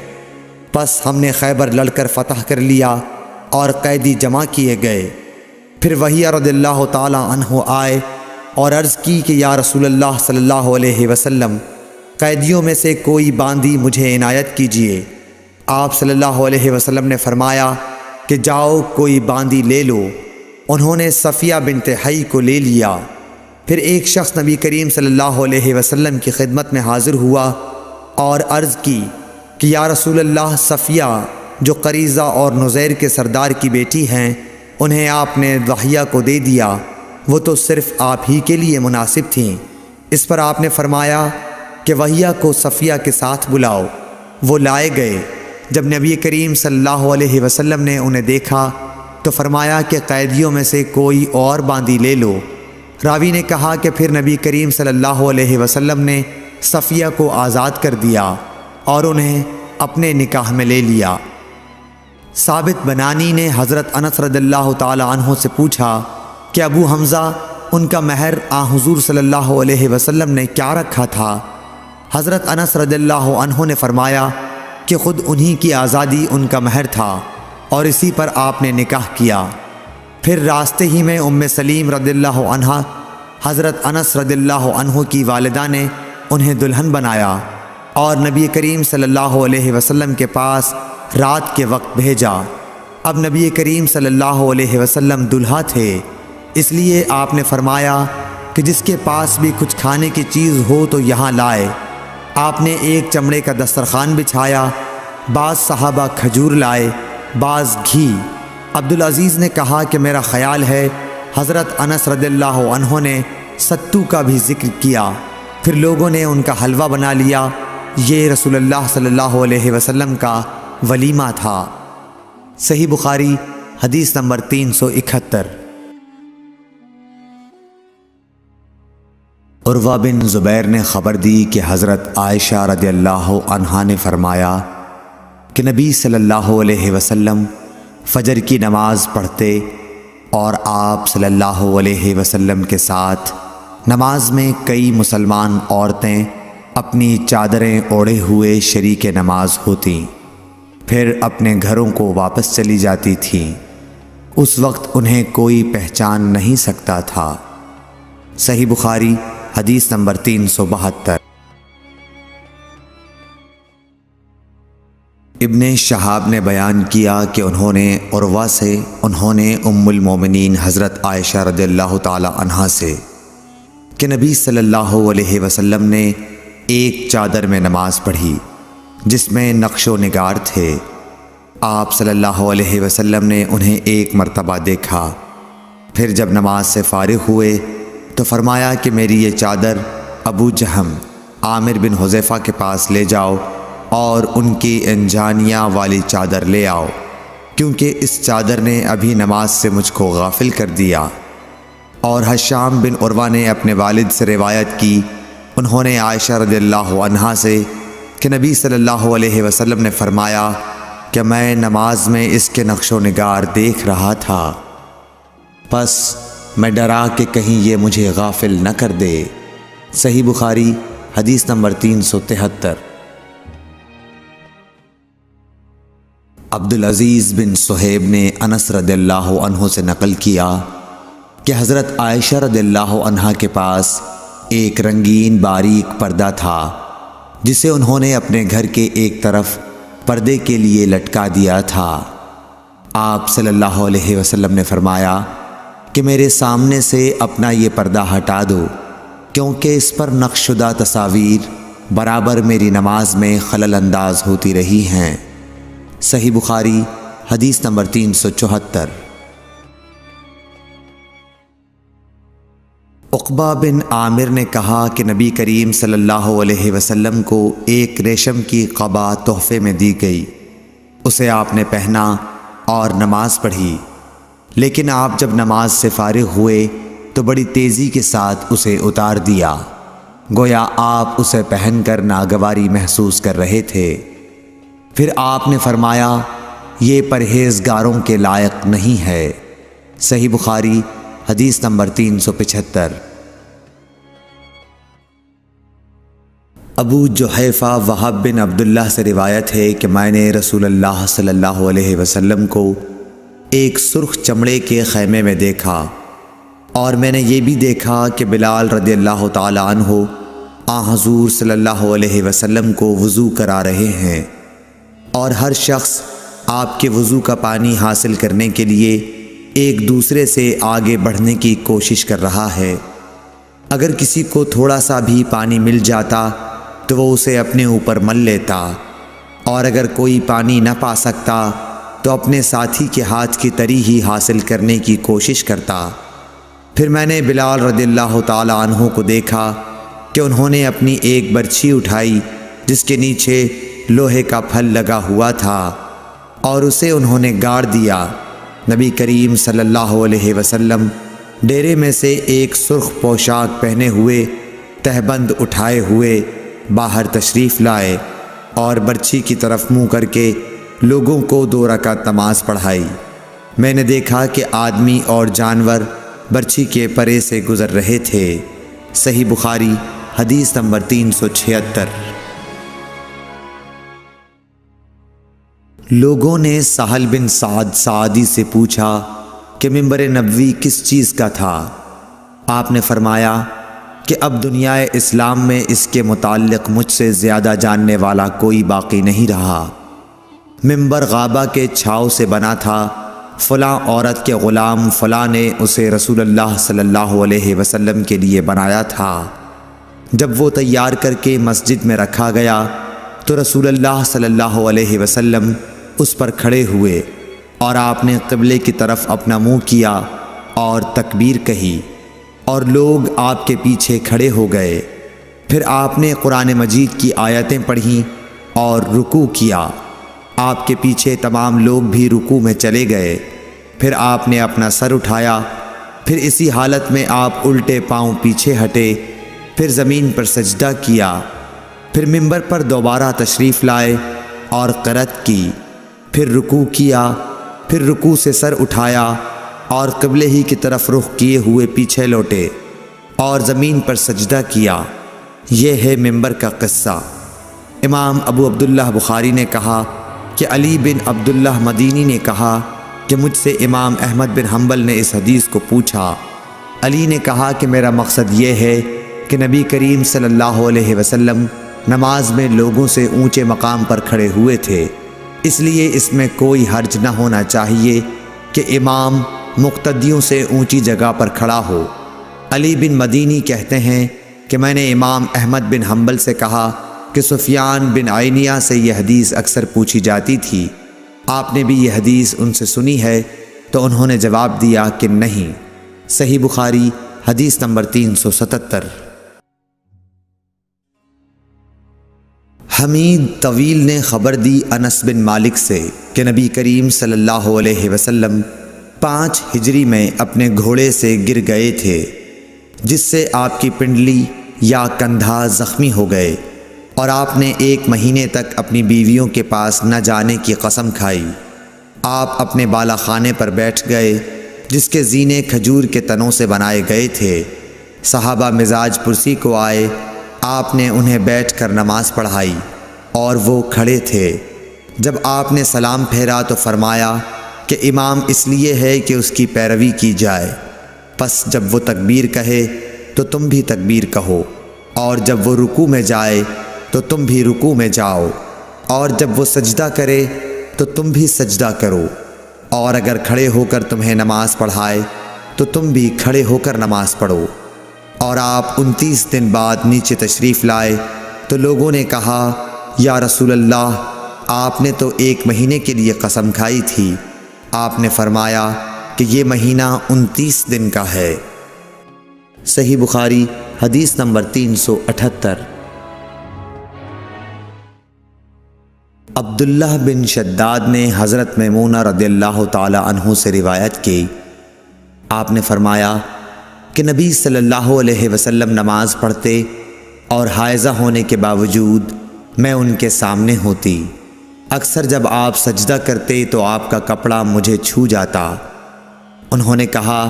پس ہم نے خیبر لڑ کر فتح کر لیا اور قیدی جمع کیے گئے۔ پھر وحیہ رضی اللہ تعالی عنہ آئے اور عرض کی کہ یا رسول اللہ صلی اللہ علیہ وسلم، قیدیوں میں سے کوئی باندی مجھے عنایت کیجیے۔ آپ صلی اللہ علیہ وسلم نے فرمایا کہ جاؤ کوئی باندی لے لو۔ انہوں نے صفیہ بنت حی کو لے لیا۔ پھر ایک شخص نبی کریم صلی اللہ علیہ وسلم کی خدمت میں حاضر ہوا اور عرض کی کہ یا رسول اللہ، صفیہ جو قریظہ اور نزیر کے سردار کی بیٹی ہیں، انہیں آپ نے وحیہ کو دے دیا، وہ تو صرف آپ ہی کے لیے مناسب تھیں۔ اس پر آپ نے فرمایا کہ وحیہ کو صفیہ کے ساتھ بلاؤ۔ وہ لائے گئے۔ جب نبی کریم صلی اللہ علیہ وسلم نے انہیں دیکھا تو فرمایا کہ قیدیوں میں سے کوئی اور باندی لے لو۔ راوی نے کہا کہ پھر نبی کریم صلی اللہ علیہ وسلم نے صفیہ کو آزاد کر دیا اور انہیں اپنے نکاح میں لے لیا۔ ثابت بنانی نے حضرت انس رضی اللہ تعالی عنہ سے پوچھا کہ ابو حمزہ، ان کا مہر حضور صلی اللہ علیہ وسلم نے کیا رکھا تھا؟ حضرت انس رضی اللہ عنہ نے فرمایا کہ خود انہی کی آزادی ان کا مہر تھا اور اسی پر آپ نے نکاح کیا۔ پھر راستے ہی میں سلیم رضی اللہ عنہ حضرت انس رضی اللہ عنہ کی والدہ نے انہیں دلہن بنایا اور نبی کریم صلی اللہ علیہ وسلم کے پاس رات کے وقت بھیجا۔ اب نبی کریم صلی اللہ علیہ وسلم دلہا تھے، اس لیے آپ نے فرمایا کہ جس کے پاس بھی کچھ کھانے کی چیز ہو تو یہاں لائے۔ آپ نے ایک چمڑے کا دسترخوان بچھایا، بعض صحابہ کھجور لائے، بعض گھی۔ عبدالعزیز نے کہا کہ میرا خیال ہے حضرت انس رضی اللہ عنہ نے ستو کا بھی ذکر کیا۔ پھر لوگوں نے ان کا حلوہ بنا لیا۔ یہ رسول اللہ صلی اللہ علیہ وسلم کا ولیمہ تھا۔ صحیح بخاری حدیث نمبر 371۔ عروہ بن زبیر نے خبر دی کہ حضرت عائشہ رضی اللہ عنہا نے فرمایا کہ نبی صلی اللہ علیہ وسلم فجر کی نماز پڑھتے اور آپ صلی اللہ علیہ وسلم کے ساتھ نماز میں کئی مسلمان عورتیں اپنی چادریں اوڑھے ہوئے شریک نماز ہوتیں، پھر اپنے گھروں کو واپس چلی جاتی تھیں۔ اس وقت انہیں کوئی پہچان نہیں سکتا تھا۔ صحیح بخاری حدیث نمبر 372۔ ابن شہاب نے بیان کیا کہ انہوں نے عروہ سے ام المومنین حضرت عائشہ رضی اللہ تعالی عنہا سے کہ نبی صلی اللہ علیہ وسلم نے ایک چادر میں نماز پڑھی جس میں نقش و نگار تھے۔ آپ صلی اللہ علیہ وسلم نے انہیں ایک مرتبہ دیکھا، پھر جب نماز سے فارغ ہوئے تو فرمایا کہ میری یہ چادر ابو جہم عامر بن حذیفہ کے پاس لے جاؤ اور ان کی انجانیاں والی چادر لے آؤ، کیونکہ اس چادر نے ابھی نماز سے مجھ کو غافل کر دیا۔ اور ہشام بن عروہ نے اپنے والد سے روایت کی، انہوں نے عائشہ رضی اللہ عنہا سے کہ نبی صلی اللہ علیہ وسلم نے فرمایا کہ میں نماز میں اس کے نقش و نگار دیکھ رہا تھا، پس میں ڈرا کہ کہیں یہ مجھے غافل نہ کر دے۔ صحیح بخاری حدیث نمبر 373۔ عبدالعزیز بن صہیب نے انس رضی اللہ عنہ سے نقل کیا کہ حضرت عائشہ رضی اللہ عنہا کے پاس ایک رنگین باریک پردہ تھا جسے انہوں نے اپنے گھر کے ایک طرف پردے کے لیے لٹکا دیا تھا۔ آپ صلی اللہ علیہ وسلم نے فرمایا کہ میرے سامنے سے اپنا یہ پردہ ہٹا دو، کیونکہ اس پر نقش شدہ تصاویر برابر میری نماز میں خلل انداز ہوتی رہی ہیں۔ صحیح بخاری حدیث نمبر 374۔ عقبہ بن عامر نے کہا کہ نبی کریم صلی اللہ علیہ وسلم کو ایک ریشم کی قبا تحفے میں دی گئی، اسے آپ نے پہنا اور نماز پڑھی، لیکن آپ جب نماز سے فارغ ہوئے تو بڑی تیزی کے ساتھ اسے اتار دیا، گویا آپ اسے پہن کر ناگواری محسوس کر رہے تھے۔ پھر آپ نے فرمایا یہ پرہیزگاروں کے لائق نہیں ہے۔ صحیح بخاری حدیث نمبر 375۔ ابو جحیفہ وہب بن عبداللہ سے روایت ہے کہ میں نے رسول اللہ صلی اللہ علیہ وسلم کو ایک سرخ چمڑے کے خیمے میں دیکھا، اور میں نے یہ بھی دیکھا کہ بلال رضی اللہ تعالی عنہ حضور صلی اللہ علیہ وسلم کو وضو کرا رہے ہیں، اور ہر شخص آپ کے وضو کا پانی حاصل کرنے کے لیے ایک دوسرے سے آگے بڑھنے کی کوشش کر رہا ہے۔ اگر کسی کو تھوڑا سا بھی پانی مل جاتا تو وہ اسے اپنے اوپر مل لیتا، اور اگر کوئی پانی نہ پا سکتا تو اپنے ساتھی کے ہاتھ کی تری ہی حاصل کرنے کی کوشش کرتا۔ پھر میں نے بلال رضی اللہ تعالی عنہ کو دیکھا کہ انہوں نے اپنی ایک برچھی اٹھائی جس کے نیچے لوہے کا پھل لگا ہوا تھا، اور اسے انہوں نے گاڑ دیا۔ نبی کریم صلی اللہ علیہ وسلم ڈیرے میں سے ایک سرخ پوشاک پہنے ہوئے تہبند اٹھائے ہوئے باہر تشریف لائے اور برچھی کی طرف منہ کر کے لوگوں کو 2 رکعت نماز پڑھائی۔ میں نے دیکھا کہ آدمی اور جانور برچھی کے پرے سے گزر رہے تھے۔ صحیح بخاری حدیث نمبر 376۔ لوگوں نے سہل بن سعد سعدی سے پوچھا کہ منبر نبوی کس چیز کا تھا؟ آپ نے فرمایا کہ اب دنیا اسلام میں اس کے متعلق مجھ سے زیادہ جاننے والا کوئی باقی نہیں رہا۔ منبر غابہ کے چھاؤ سے بنا تھا، فلاں عورت کے غلام فلاں نے اسے رسول اللہ صلی اللہ علیہ وسلم کے لیے بنایا تھا۔ جب وہ تیار کر کے مسجد میں رکھا گیا تو رسول اللہ صلی اللہ علیہ وسلم اس پر کھڑے ہوئے، اور آپ نے قبلے کی طرف اپنا منہ کیا اور تکبیر کہی، اور لوگ آپ کے پیچھے کھڑے ہو گئے۔ پھر آپ نے قرآن مجید کی آیتیں پڑھیں اور رکوع کیا۔ آپ کے پیچھے تمام لوگ بھی رکوع میں چلے گئے۔ پھر آپ نے اپنا سر اٹھایا، پھر اسی حالت میں آپ الٹے پاؤں پیچھے ہٹے، پھر زمین پر سجدہ کیا، پھر منبر پر دوبارہ تشریف لائے اور قرأت کی، پھر رکوع کیا، پھر رکوع سے سر اٹھایا اور قبلے ہی کی طرف رخ کیے ہوئے پیچھے لوٹے اور زمین پر سجدہ کیا۔ یہ ہے منبر کا قصہ۔ امام ابو عبداللہ بخاری نے کہا کہ علی بن عبداللہ مدینی نے کہا کہ مجھ سے امام احمد بن حنبل نے اس حدیث کو پوچھا۔ علی نے کہا کہ میرا مقصد یہ ہے کہ نبی کریم صلی اللہ علیہ وسلم نماز میں لوگوں سے اونچے مقام پر کھڑے ہوئے تھے، اس لیے اس میں کوئی حرج نہ ہونا چاہیے کہ امام مقتدیوں سے اونچی جگہ پر کھڑا ہو۔ علی بن مدینی کہتے ہیں کہ میں نے امام احمد بن حنبل سے کہا کہ سفیان بن عینیہ سے یہ حدیث اکثر پوچھی جاتی تھی، آپ نے بھی یہ حدیث ان سے سنی ہے؟ تو انہوں نے جواب دیا کہ نہیں۔ صحیح بخاری حدیث نمبر 377۔ حمید طویل نے خبر دی انس بن مالک سے کہ نبی کریم صلی اللہ علیہ وسلم 5 ہجری میں اپنے گھوڑے سے گر گئے تھے، جس سے آپ کی پنڈلی یا کندھا زخمی ہو گئے، اور آپ نے 1 مہینے تک اپنی بیویوں کے پاس نہ جانے کی قسم کھائی۔ آپ اپنے بالا خانے پر بیٹھ گئے جس کے زینے کھجور کے تنوں سے بنائے گئے تھے۔ صحابہ مزاج پرسی کو آئے، آپ نے انہیں بیٹھ کر نماز پڑھائی اور وہ کھڑے تھے۔ جب آپ نے سلام پھیرا تو فرمایا کہ امام اس لیے ہے کہ اس کی پیروی کی جائے۔ پس جب وہ تکبیر کہے تو تم بھی تکبیر کہو، اور جب وہ رکوع میں جائے تو تم بھی رکوع میں جاؤ، اور جب وہ سجدہ کرے تو تم بھی سجدہ کرو، اور اگر کھڑے ہو کر تمہیں نماز پڑھائے تو تم بھی کھڑے ہو کر نماز پڑھو۔ اور آپ 29 دن بعد نیچے تشریف لائے تو لوگوں نے کہا، یا رسول اللہ، آپ نے تو 1 مہینے کے لیے قسم کھائی تھی۔ آپ نے فرمایا کہ یہ مہینہ 29 دن کا ہے۔ صحیح بخاری حدیث نمبر 378۔ عبداللہ بن شداد نے حضرت میمونہ رضی اللہ تعالی عنہ سے روایت کی، آپ نے فرمایا کہ نبی صلی اللہ علیہ وسلم نماز پڑھتے اور حائضہ ہونے کے باوجود میں ان کے سامنے ہوتی۔ اکثر جب آپ سجدہ کرتے تو آپ کا کپڑا مجھے چھو جاتا۔ انہوں نے کہا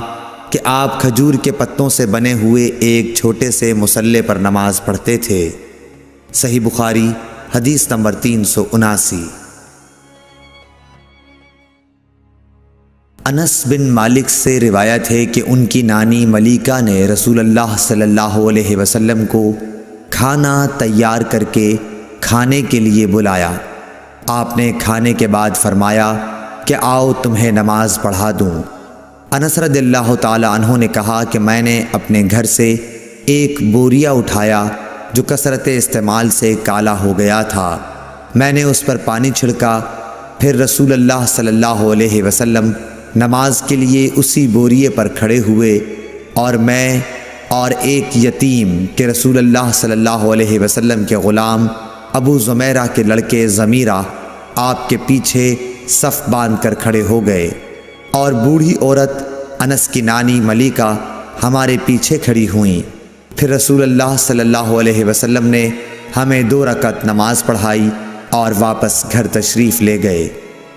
کہ آپ کھجور کے پتوں سے بنے ہوئے ایک چھوٹے سے مصلے پر نماز پڑھتے تھے۔ صحیح بخاری حدیث نمبر 379۔ انس بن مالک سے روایت ہے کہ ان کی نانی ملیکہ نے رسول اللہ صلی اللہ علیہ وسلم کو کھانا تیار کر کے کھانے کے لیے بلایا۔ آپ نے کھانے کے بعد فرمایا کہ آؤ تمہیں نماز پڑھا دوں۔ انس رضی اللہ تعالی عنہ نے کہا کہ میں نے اپنے گھر سے ایک بوریا اٹھایا جو کثرت استعمال سے کالا ہو گیا تھا۔ میں نے اس پر پانی چھڑکا، پھر رسول اللہ صلی اللہ علیہ وسلم نماز کے لیے اسی بوریے پر کھڑے ہوئے، اور میں اور ایک یتیم کہ رسول اللہ صلی اللہ علیہ وسلم کے غلام ابو زمیرہ کے لڑکے ضمیرہ آپ کے پیچھے صف باندھ کر کھڑے ہو گئے، اور بوڑھی عورت انس کی نانی ملیکہ ہمارے پیچھے کھڑی ہوئیں۔ پھر رسول اللہ صلی اللہ علیہ وسلم نے ہمیں 2 رکعت نماز پڑھائی اور واپس گھر تشریف لے گئے۔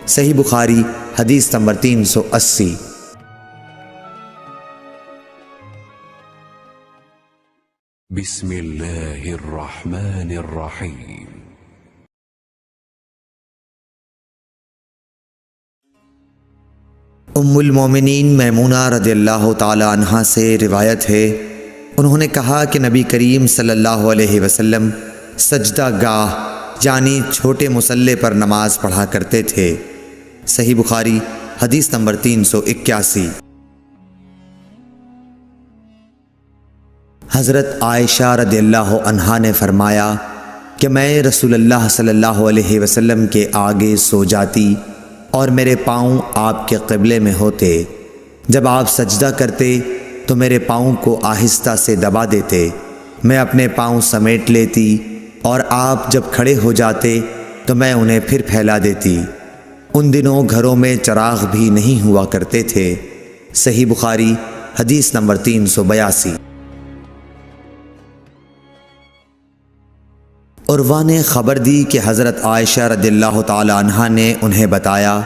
صحیح بخاری حدیث نمبر 380۔ بسم اللہ الرحمن الرحیم۔ ام المومنین میمونہ رضی اللہ تعالی عنہا سے روایت ہے، انہوں نے کہا کہ نبی کریم صلی اللہ علیہ وسلم سجدہ گاہ یعنی چھوٹے مصلے پر نماز پڑھا کرتے تھے۔ صحیح بخاری حدیث نمبر 381۔ حضرت عائشہ رضی اللہ عنہا نے فرمایا کہ میں رسول اللہ صلی اللہ علیہ وسلم کے آگے سو جاتی اور میرے پاؤں آپ کے قبلے میں ہوتے۔ جب آپ سجدہ کرتے تو میرے پاؤں کو آہستہ سے دبا دیتے، میں اپنے پاؤں سمیٹ لیتی، اور آپ جب کھڑے ہو جاتے تو میں انہیں پھر پھیلا دیتی۔ ان دنوں گھروں میں چراغ بھی نہیں ہوا کرتے تھے۔ صحیح بخاری حدیث نمبر 382۔ عروہ نے خبر دی کہ حضرت عائشہ رضی اللہ تعالی عنہا نے انہیں بتایا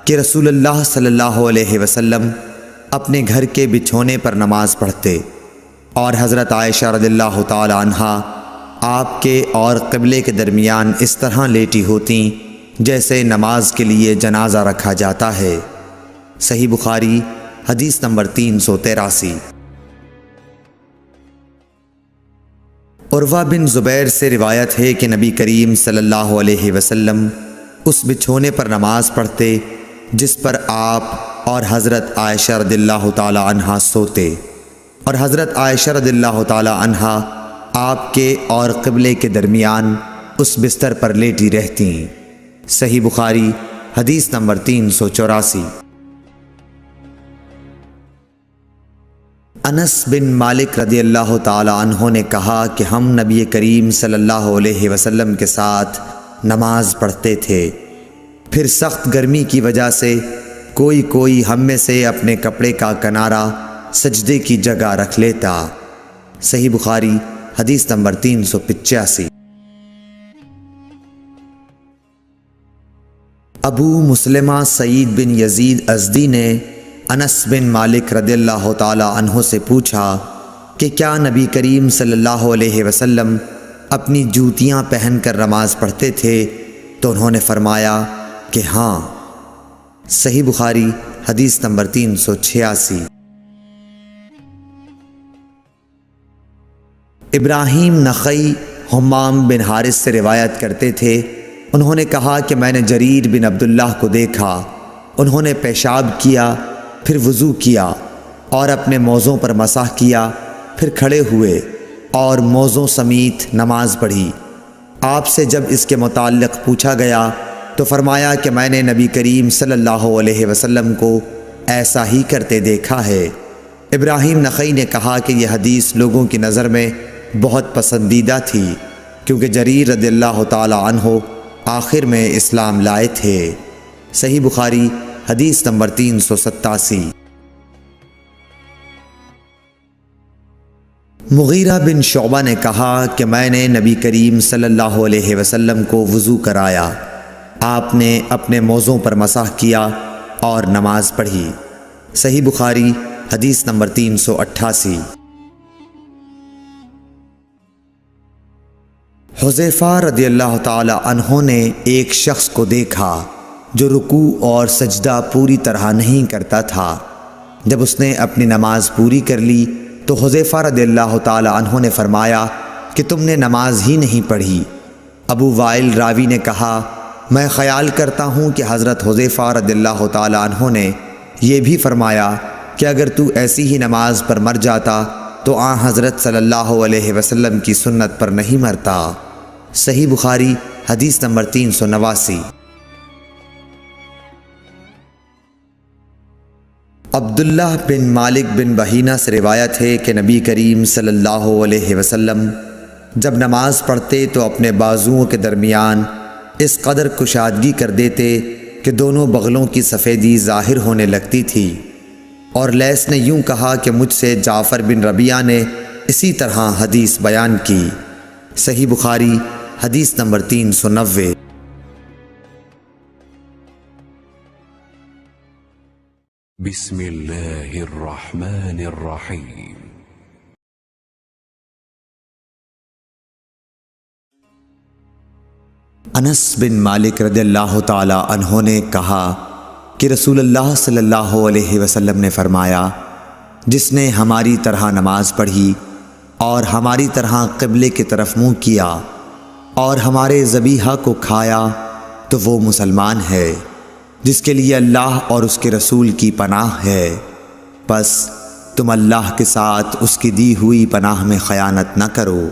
کہ رسول اللہ صلی اللہ علیہ وسلم اپنے گھر کے بچھونے پر نماز پڑھتے، اور حضرت عائشہ رضی اللہ تعالی عنہا آپ کے اور قبلے کے درمیان اس طرح لیٹی ہوتیں جیسے نماز کے لیے جنازہ رکھا جاتا ہے۔ صحیح بخاری حدیث نمبر 383۔ عروہ بن زبیر سے روایت ہے کہ نبی کریم صلی اللہ علیہ وسلم اس بچھونے پر نماز پڑھتے جس پر آپ اور حضرت عائشہ رضی اللہ تعالی عنہا سوتے، اور حضرت عائشہ رضی اللہ تعالی عنہا آپ کے اور قبلے کے درمیان اس بستر پر لیٹی رہتیں۔ صحیح بخاری حدیث نمبر 384۔ انس بن مالک رضی اللہ تعالی عنہ نے کہا کہ ہم نبی کریم صلی اللہ علیہ وسلم کے ساتھ نماز پڑھتے تھے، پھر سخت گرمی کی وجہ سے کوئی ہم میں سے اپنے کپڑے کا کنارہ سجدے کی جگہ رکھ لیتا۔ صحیح بخاری حدیث نمبر 385۔ ابو مسلمہ سعید بن یزید ازدی نے انس بن مالک رضی اللہ تعالی عنہ سے پوچھا کہ کیا نبی کریم صلی اللہ علیہ وسلم اپنی جوتیاں پہن کر نماز پڑھتے تھے؟ تو انہوں نے فرمایا کہ ہاں۔ صحیح بخاری حدیث نمبر 386۔ ابراہیم نخعی حمام بن حارث سے روایت کرتے تھے، انہوں نے کہا کہ میں نے جریر بن عبداللہ کو دیکھا، انہوں نے پیشاب کیا، پھر وضو کیا اور اپنے موزوں پر مسح کیا، پھر کھڑے ہوئے اور موزوں سمیت نماز پڑھی۔ آپ سے جب اس کے متعلق پوچھا گیا تو فرمایا کہ میں نے نبی کریم صلی اللہ علیہ وسلم کو ایسا ہی کرتے دیکھا ہے۔ ابراہیم نخعی نے کہا کہ یہ حدیث لوگوں کی نظر میں بہت پسندیدہ تھی، کیونکہ جریر رضی اللہ تعالی عنہ آخر میں اسلام لائے تھے۔ صحیح بخاری حدیث نمبر 387۔ مغیرہ بن شعبہ نے کہا کہ میں نے نبی کریم صلی اللہ علیہ وسلم کو وضو کرایا، آپ نے اپنے موزوں پر مسح کیا اور نماز پڑھی۔ صحیح بخاری حدیث نمبر 388۔ حذیفہ رضی اللہ تعالی عنہ نے ایک شخص کو دیکھا جو رکوع اور سجدہ پوری طرح نہیں کرتا تھا۔ جب اس نے اپنی نماز پوری کر لی تو حذیفہ رضی اللہ تعالی عنہ نے فرمایا کہ تم نے نماز ہی نہیں پڑھی۔ ابو وائل راوی نے کہا، میں خیال کرتا ہوں کہ حضرت حذیفہ رضی اللہ تعالی عنہ نے یہ بھی فرمایا کہ اگر تو ایسی ہی نماز پر مر جاتا تو آن حضرت صلی اللہ علیہ وسلم کی سنت پر نہیں مرتا۔ صحیح بخاری حدیث نمبر 389۔ عبداللہ بن مالک بن بحینہ سے روایت ہے کہ نبی کریم صلی اللہ علیہ وسلم جب نماز پڑھتے تو اپنے بازوؤں کے درمیان اس قدر کشادگی کر دیتے کہ دونوں بغلوں کی سفیدی ظاہر ہونے لگتی تھی۔ اور لیث نے یوں کہا کہ مجھ سے جعفر بن ربیعہ نے اسی طرح حدیث بیان کی۔ صحیح بخاری حدیث نمبر 390۔ بسم اللہ الرحمن الرحیم۔ انس بن مالک رضی اللہ تعالی عنہ نے کہا کہ رسول اللہ صلی اللہ علیہ وسلم نے فرمایا، جس نے ہماری طرح نماز پڑھی اور ہماری طرح قبلے کی طرف منہ کیا اور ہمارے ذبیحہ کو کھایا تو وہ مسلمان ہے، جس کے لیے اللہ اور اس کے رسول کی پناہ ہے۔ پس تم اللہ کے ساتھ اس کی دی ہوئی پناہ میں خیانت نہ کرو۔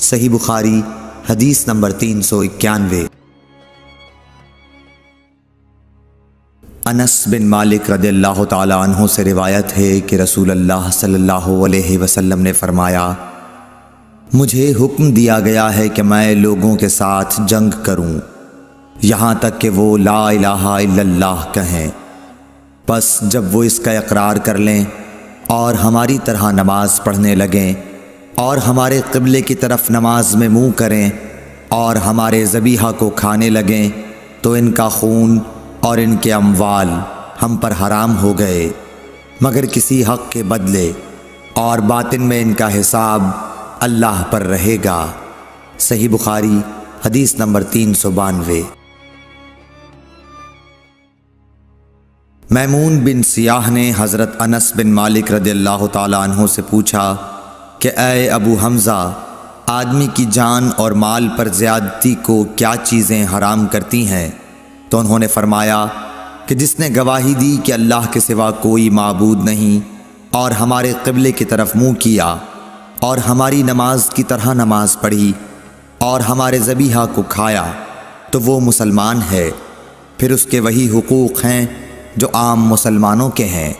صحیح بخاری حدیث نمبر 391۔ انس بن مالک رضی اللہ تعالی عنہ سے روایت ہے کہ رسول اللہ صلی اللہ علیہ وسلم نے فرمایا، مجھے حکم دیا گیا ہے کہ میں لوگوں کے ساتھ جنگ کروں یہاں تک کہ وہ لا الہ الا اللہ کہیں۔ پس جب وہ اس کا اقرار کر لیں اور ہماری طرح نماز پڑھنے لگیں اور ہمارے قبلے کی طرف نماز میں منہ کریں اور ہمارے ذبیحہ کو کھانے لگیں تو ان کا خون اور ان کے اموال ہم پر حرام ہو گئے مگر کسی حق کے بدلے، اور باطن میں ان کا حساب اللہ پر رہے گا۔ صحیح بخاری حدیث نمبر 392۔ میمون بن سیاح نے حضرت انس بن مالک رضی اللہ تعالی عنہ سے پوچھا کہ اے ابو حمزہ، آدمی کی جان اور مال پر زیادتی کو کیا چیزیں حرام کرتی ہیں؟ تو انہوں نے فرمایا کہ جس نے گواہی دی کہ اللہ کے سوا کوئی معبود نہیں اور ہمارے قبلے کی طرف منہ کیا اور ہماری نماز کی طرح نماز پڑھی اور ہمارے ذبیحہ کو کھایا تو وہ مسلمان ہے۔ پھر اس کے وہی حقوق ہیں جو عام مسلمانوں کے ہیں،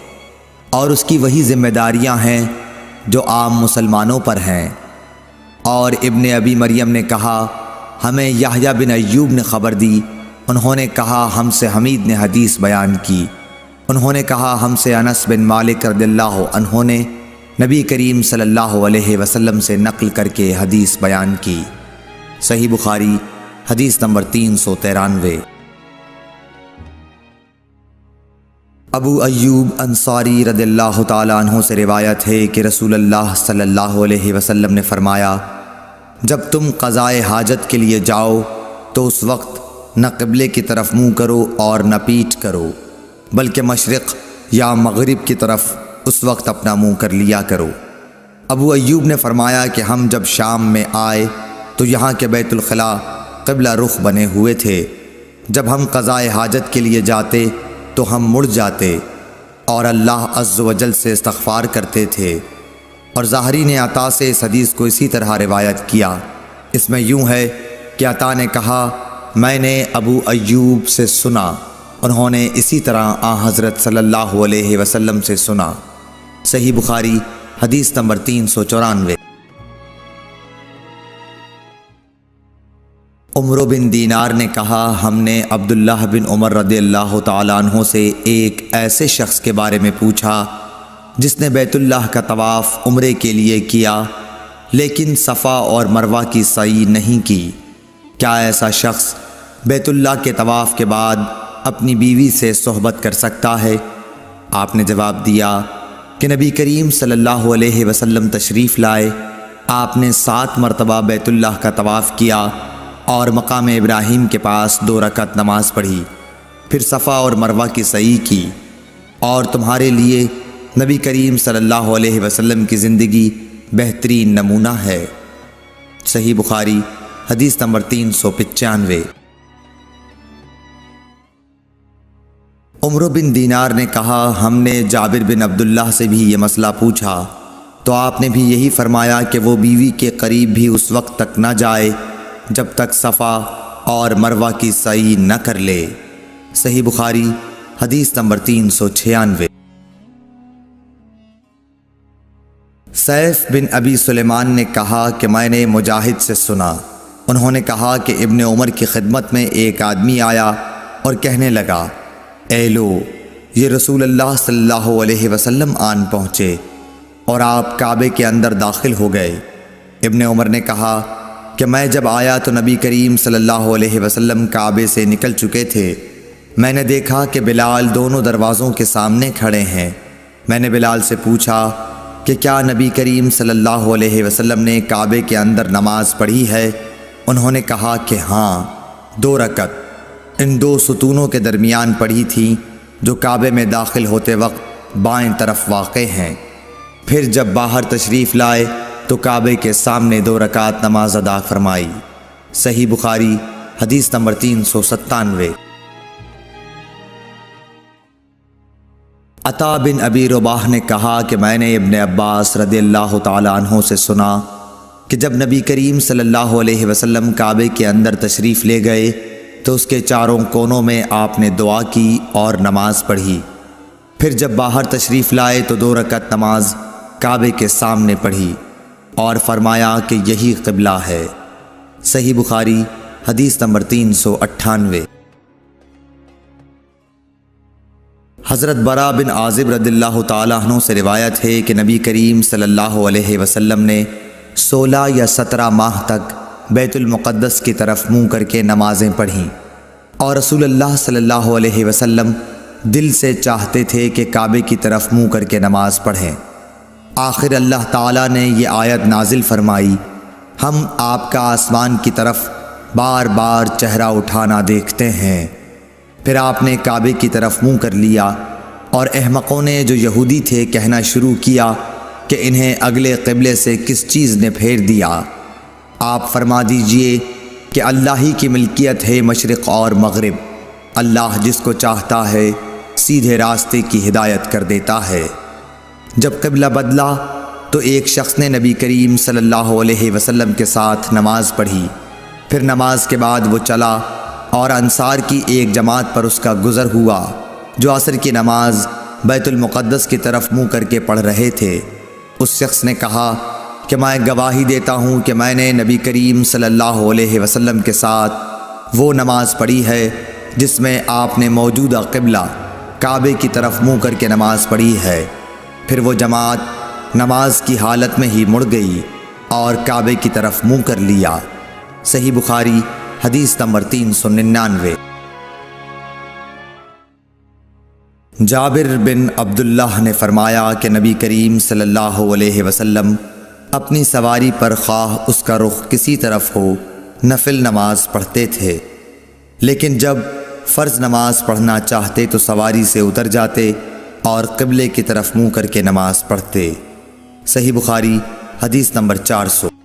اور اس کی وہی ذمہ داریاں ہیں جو عام مسلمانوں پر ہیں۔ اور ابن ابی مریم نے کہا، ہمیں یحییٰ بن ایوب نے خبر دی، انہوں نے کہا ہم سے حمید نے حدیث بیان کی، انہوں نے کہا ہم سے انس بن مالک رضی اللہ عنہ نے نبی کریم صلی اللہ علیہ وسلم سے نقل کر کے حدیث بیان کی۔ صحیح بخاری حدیث نمبر 393۔ ابو ایوب انصاری رضی اللہ تعالی عنہ سے روایت ہے کہ رسول اللہ صلی اللہ علیہ وسلم نے فرمایا، جب تم قضائے حاجت کے لیے جاؤ تو اس وقت نہ قبلے کی طرف منہ کرو اور نہ پیٹھ کرو، بلکہ مشرق یا مغرب کی طرف اس وقت اپنا منہ کر لیا کرو۔ ابو ایوب نے فرمایا کہ ہم جب شام میں آئے تو یہاں کے بیت الخلا قبلہ رخ بنے ہوئے تھے۔ جب ہم قضائے حاجت کے لیے جاتے تو ہم مڑ جاتے اور اللہ عز و جل سے استغفار کرتے تھے۔ اور ظاہری نے عطا سے اس حدیث کو اسی طرح روایت کیا۔ اس میں یوں ہے کہ عطا نے کہا میں نے ابو ایوب سے سنا، انہوں نے اسی طرح حضرت صلی اللہ علیہ وسلم سے سنا۔ صحیح بخاری حدیث نمبر 394۔ عمرو بن دینار نے کہا ہم نے عبداللہ بن عمر رضی اللہ تعالیٰ عنہ سے ایک ایسے شخص کے بارے میں پوچھا جس نے بیت اللہ کا طواف عمرے کے لیے کیا لیکن صفا اور مروہ کی سعی نہیں کی، کیا ایسا شخص بیت اللہ کے طواف کے بعد اپنی بیوی سے صحبت کر سکتا ہے؟ آپ نے جواب دیا کہ نبی کریم صلی اللہ علیہ وسلم تشریف لائے، آپ نے 7 مرتبہ بیت اللہ کا طواف کیا اور مقام ابراہیم کے پاس 2 رکعت نماز پڑھی، پھر صفا اور مروہ کی سعی کی، اور تمہارے لیے نبی کریم صلی اللہ علیہ وسلم کی زندگی بہترین نمونہ ہے۔ صحیح بخاری حدیث نمبر 395۔ عمرو بن دینار نے کہا ہم نے جابر بن عبداللہ سے بھی یہ مسئلہ پوچھا تو آپ نے بھی یہی فرمایا کہ وہ بیوی کے قریب بھی اس وقت تک نہ جائے جب تک صفا اور مروہ کی سعی نہ کر لے۔ صحیح بخاری حدیث نمبر 396۔ سیف بن ابی سلیمان نے کہا کہ میں نے مجاہد سے سنا، انہوں نے کہا کہ ابن عمر کی خدمت میں ایک آدمی آیا اور کہنے لگا اے لو یہ رسول اللہ صلی اللہ علیہ وسلم آن پہنچے اور آپ کعبے کے اندر داخل ہو گئے۔ ابن عمر نے کہا کہ میں جب آیا تو نبی کریم صلی اللہ علیہ وسلم کعبے سے نکل چکے تھے، میں نے دیکھا کہ بلال دونوں دروازوں کے سامنے کھڑے ہیں۔ میں نے بلال سے پوچھا کہ کیا نبی کریم صلی اللہ علیہ وسلم نے کعبے کے اندر نماز پڑھی ہے؟ انہوں نے کہا کہ ہاں 2 رکعت ان 2 ستونوں کے درمیان پڑھی تھی جو کعبے میں داخل ہوتے وقت بائیں طرف واقع ہیں۔ پھر جب باہر تشریف لائے تو کعبے کے سامنے 2 رکعت نماز ادا فرمائی۔ صحیح بخاری حدیث نمبر 397۔ عطا بن ابی رباح نے کہا کہ میں نے ابن عباس رضی اللہ تعالیٰ عنہ سے سنا کہ جب نبی کریم صلی اللہ علیہ وسلم کعبے کے اندر تشریف لے گئے تو اس کے چاروں کونوں میں آپ نے دعا کی اور نماز پڑھی۔ پھر جب باہر تشریف لائے تو 2 رکعت نماز کعبے کے سامنے پڑھی اور فرمایا کہ یہی قبلہ ہے۔ صحیح بخاری حدیث نمبر 398۔ حضرت برا بن عازب رضی اللہ تعالیٰ عنہ سے روایت ہے کہ نبی کریم صلی اللہ علیہ وسلم نے 16 یا 17 ماہ تک بیت المقدس کی طرف منہ کر کے نمازیں پڑھیں، اور رسول اللہ صلی اللہ علیہ وسلم دل سے چاہتے تھے کہ کعبے کی طرف منہ کر کے نماز پڑھیں۔ آخر اللہ تعالیٰ نے یہ آیت نازل فرمائی، ہم آپ کا آسمان کی طرف بار بار چہرہ اٹھانا دیکھتے ہیں۔ پھر آپ نے کعبے کی طرف منہ کر لیا اور احمقوں نے جو یہودی تھے کہنا شروع کیا کہ انہیں اگلے قبلے سے کس چیز نے پھیر دیا۔ آپ فرما دیجئے کہ اللہ ہی کی ملکیت ہے مشرق اور مغرب، اللہ جس کو چاہتا ہے سیدھے راستے کی ہدایت کر دیتا ہے۔ جب قبلہ بدلا تو ایک شخص نے نبی کریم صلی اللہ علیہ وسلم کے ساتھ نماز پڑھی، پھر نماز کے بعد وہ چلا اور انصار کی ایک جماعت پر اس کا گزر ہوا جو عصر کی نماز بیت المقدس کی طرف منہ کر کے پڑھ رہے تھے۔ اس شخص نے کہا کہ میں گواہی دیتا ہوں کہ میں نے نبی کریم صلی اللہ علیہ وسلم کے ساتھ وہ نماز پڑھی ہے جس میں آپ نے موجودہ قبلہ کعبے کی طرف منہ کر کے نماز پڑھی ہے۔ پھر وہ جماعت نماز کی حالت میں ہی مڑ گئی اور کعبے کی طرف منہ کر لیا۔ صحیح بخاری حدیث نمبر 399۔ جابر بن عبداللہ نے فرمایا کہ نبی کریم صلی اللہ علیہ وسلم اپنی سواری پر خواہ اس کا رخ کسی طرف ہو نفل نماز پڑھتے تھے، لیکن جب فرض نماز پڑھنا چاہتے تو سواری سے اتر جاتے اور قبلے کی طرف منہ کر کے نماز پڑھتے۔ صحیح بخاری حدیث نمبر 400۔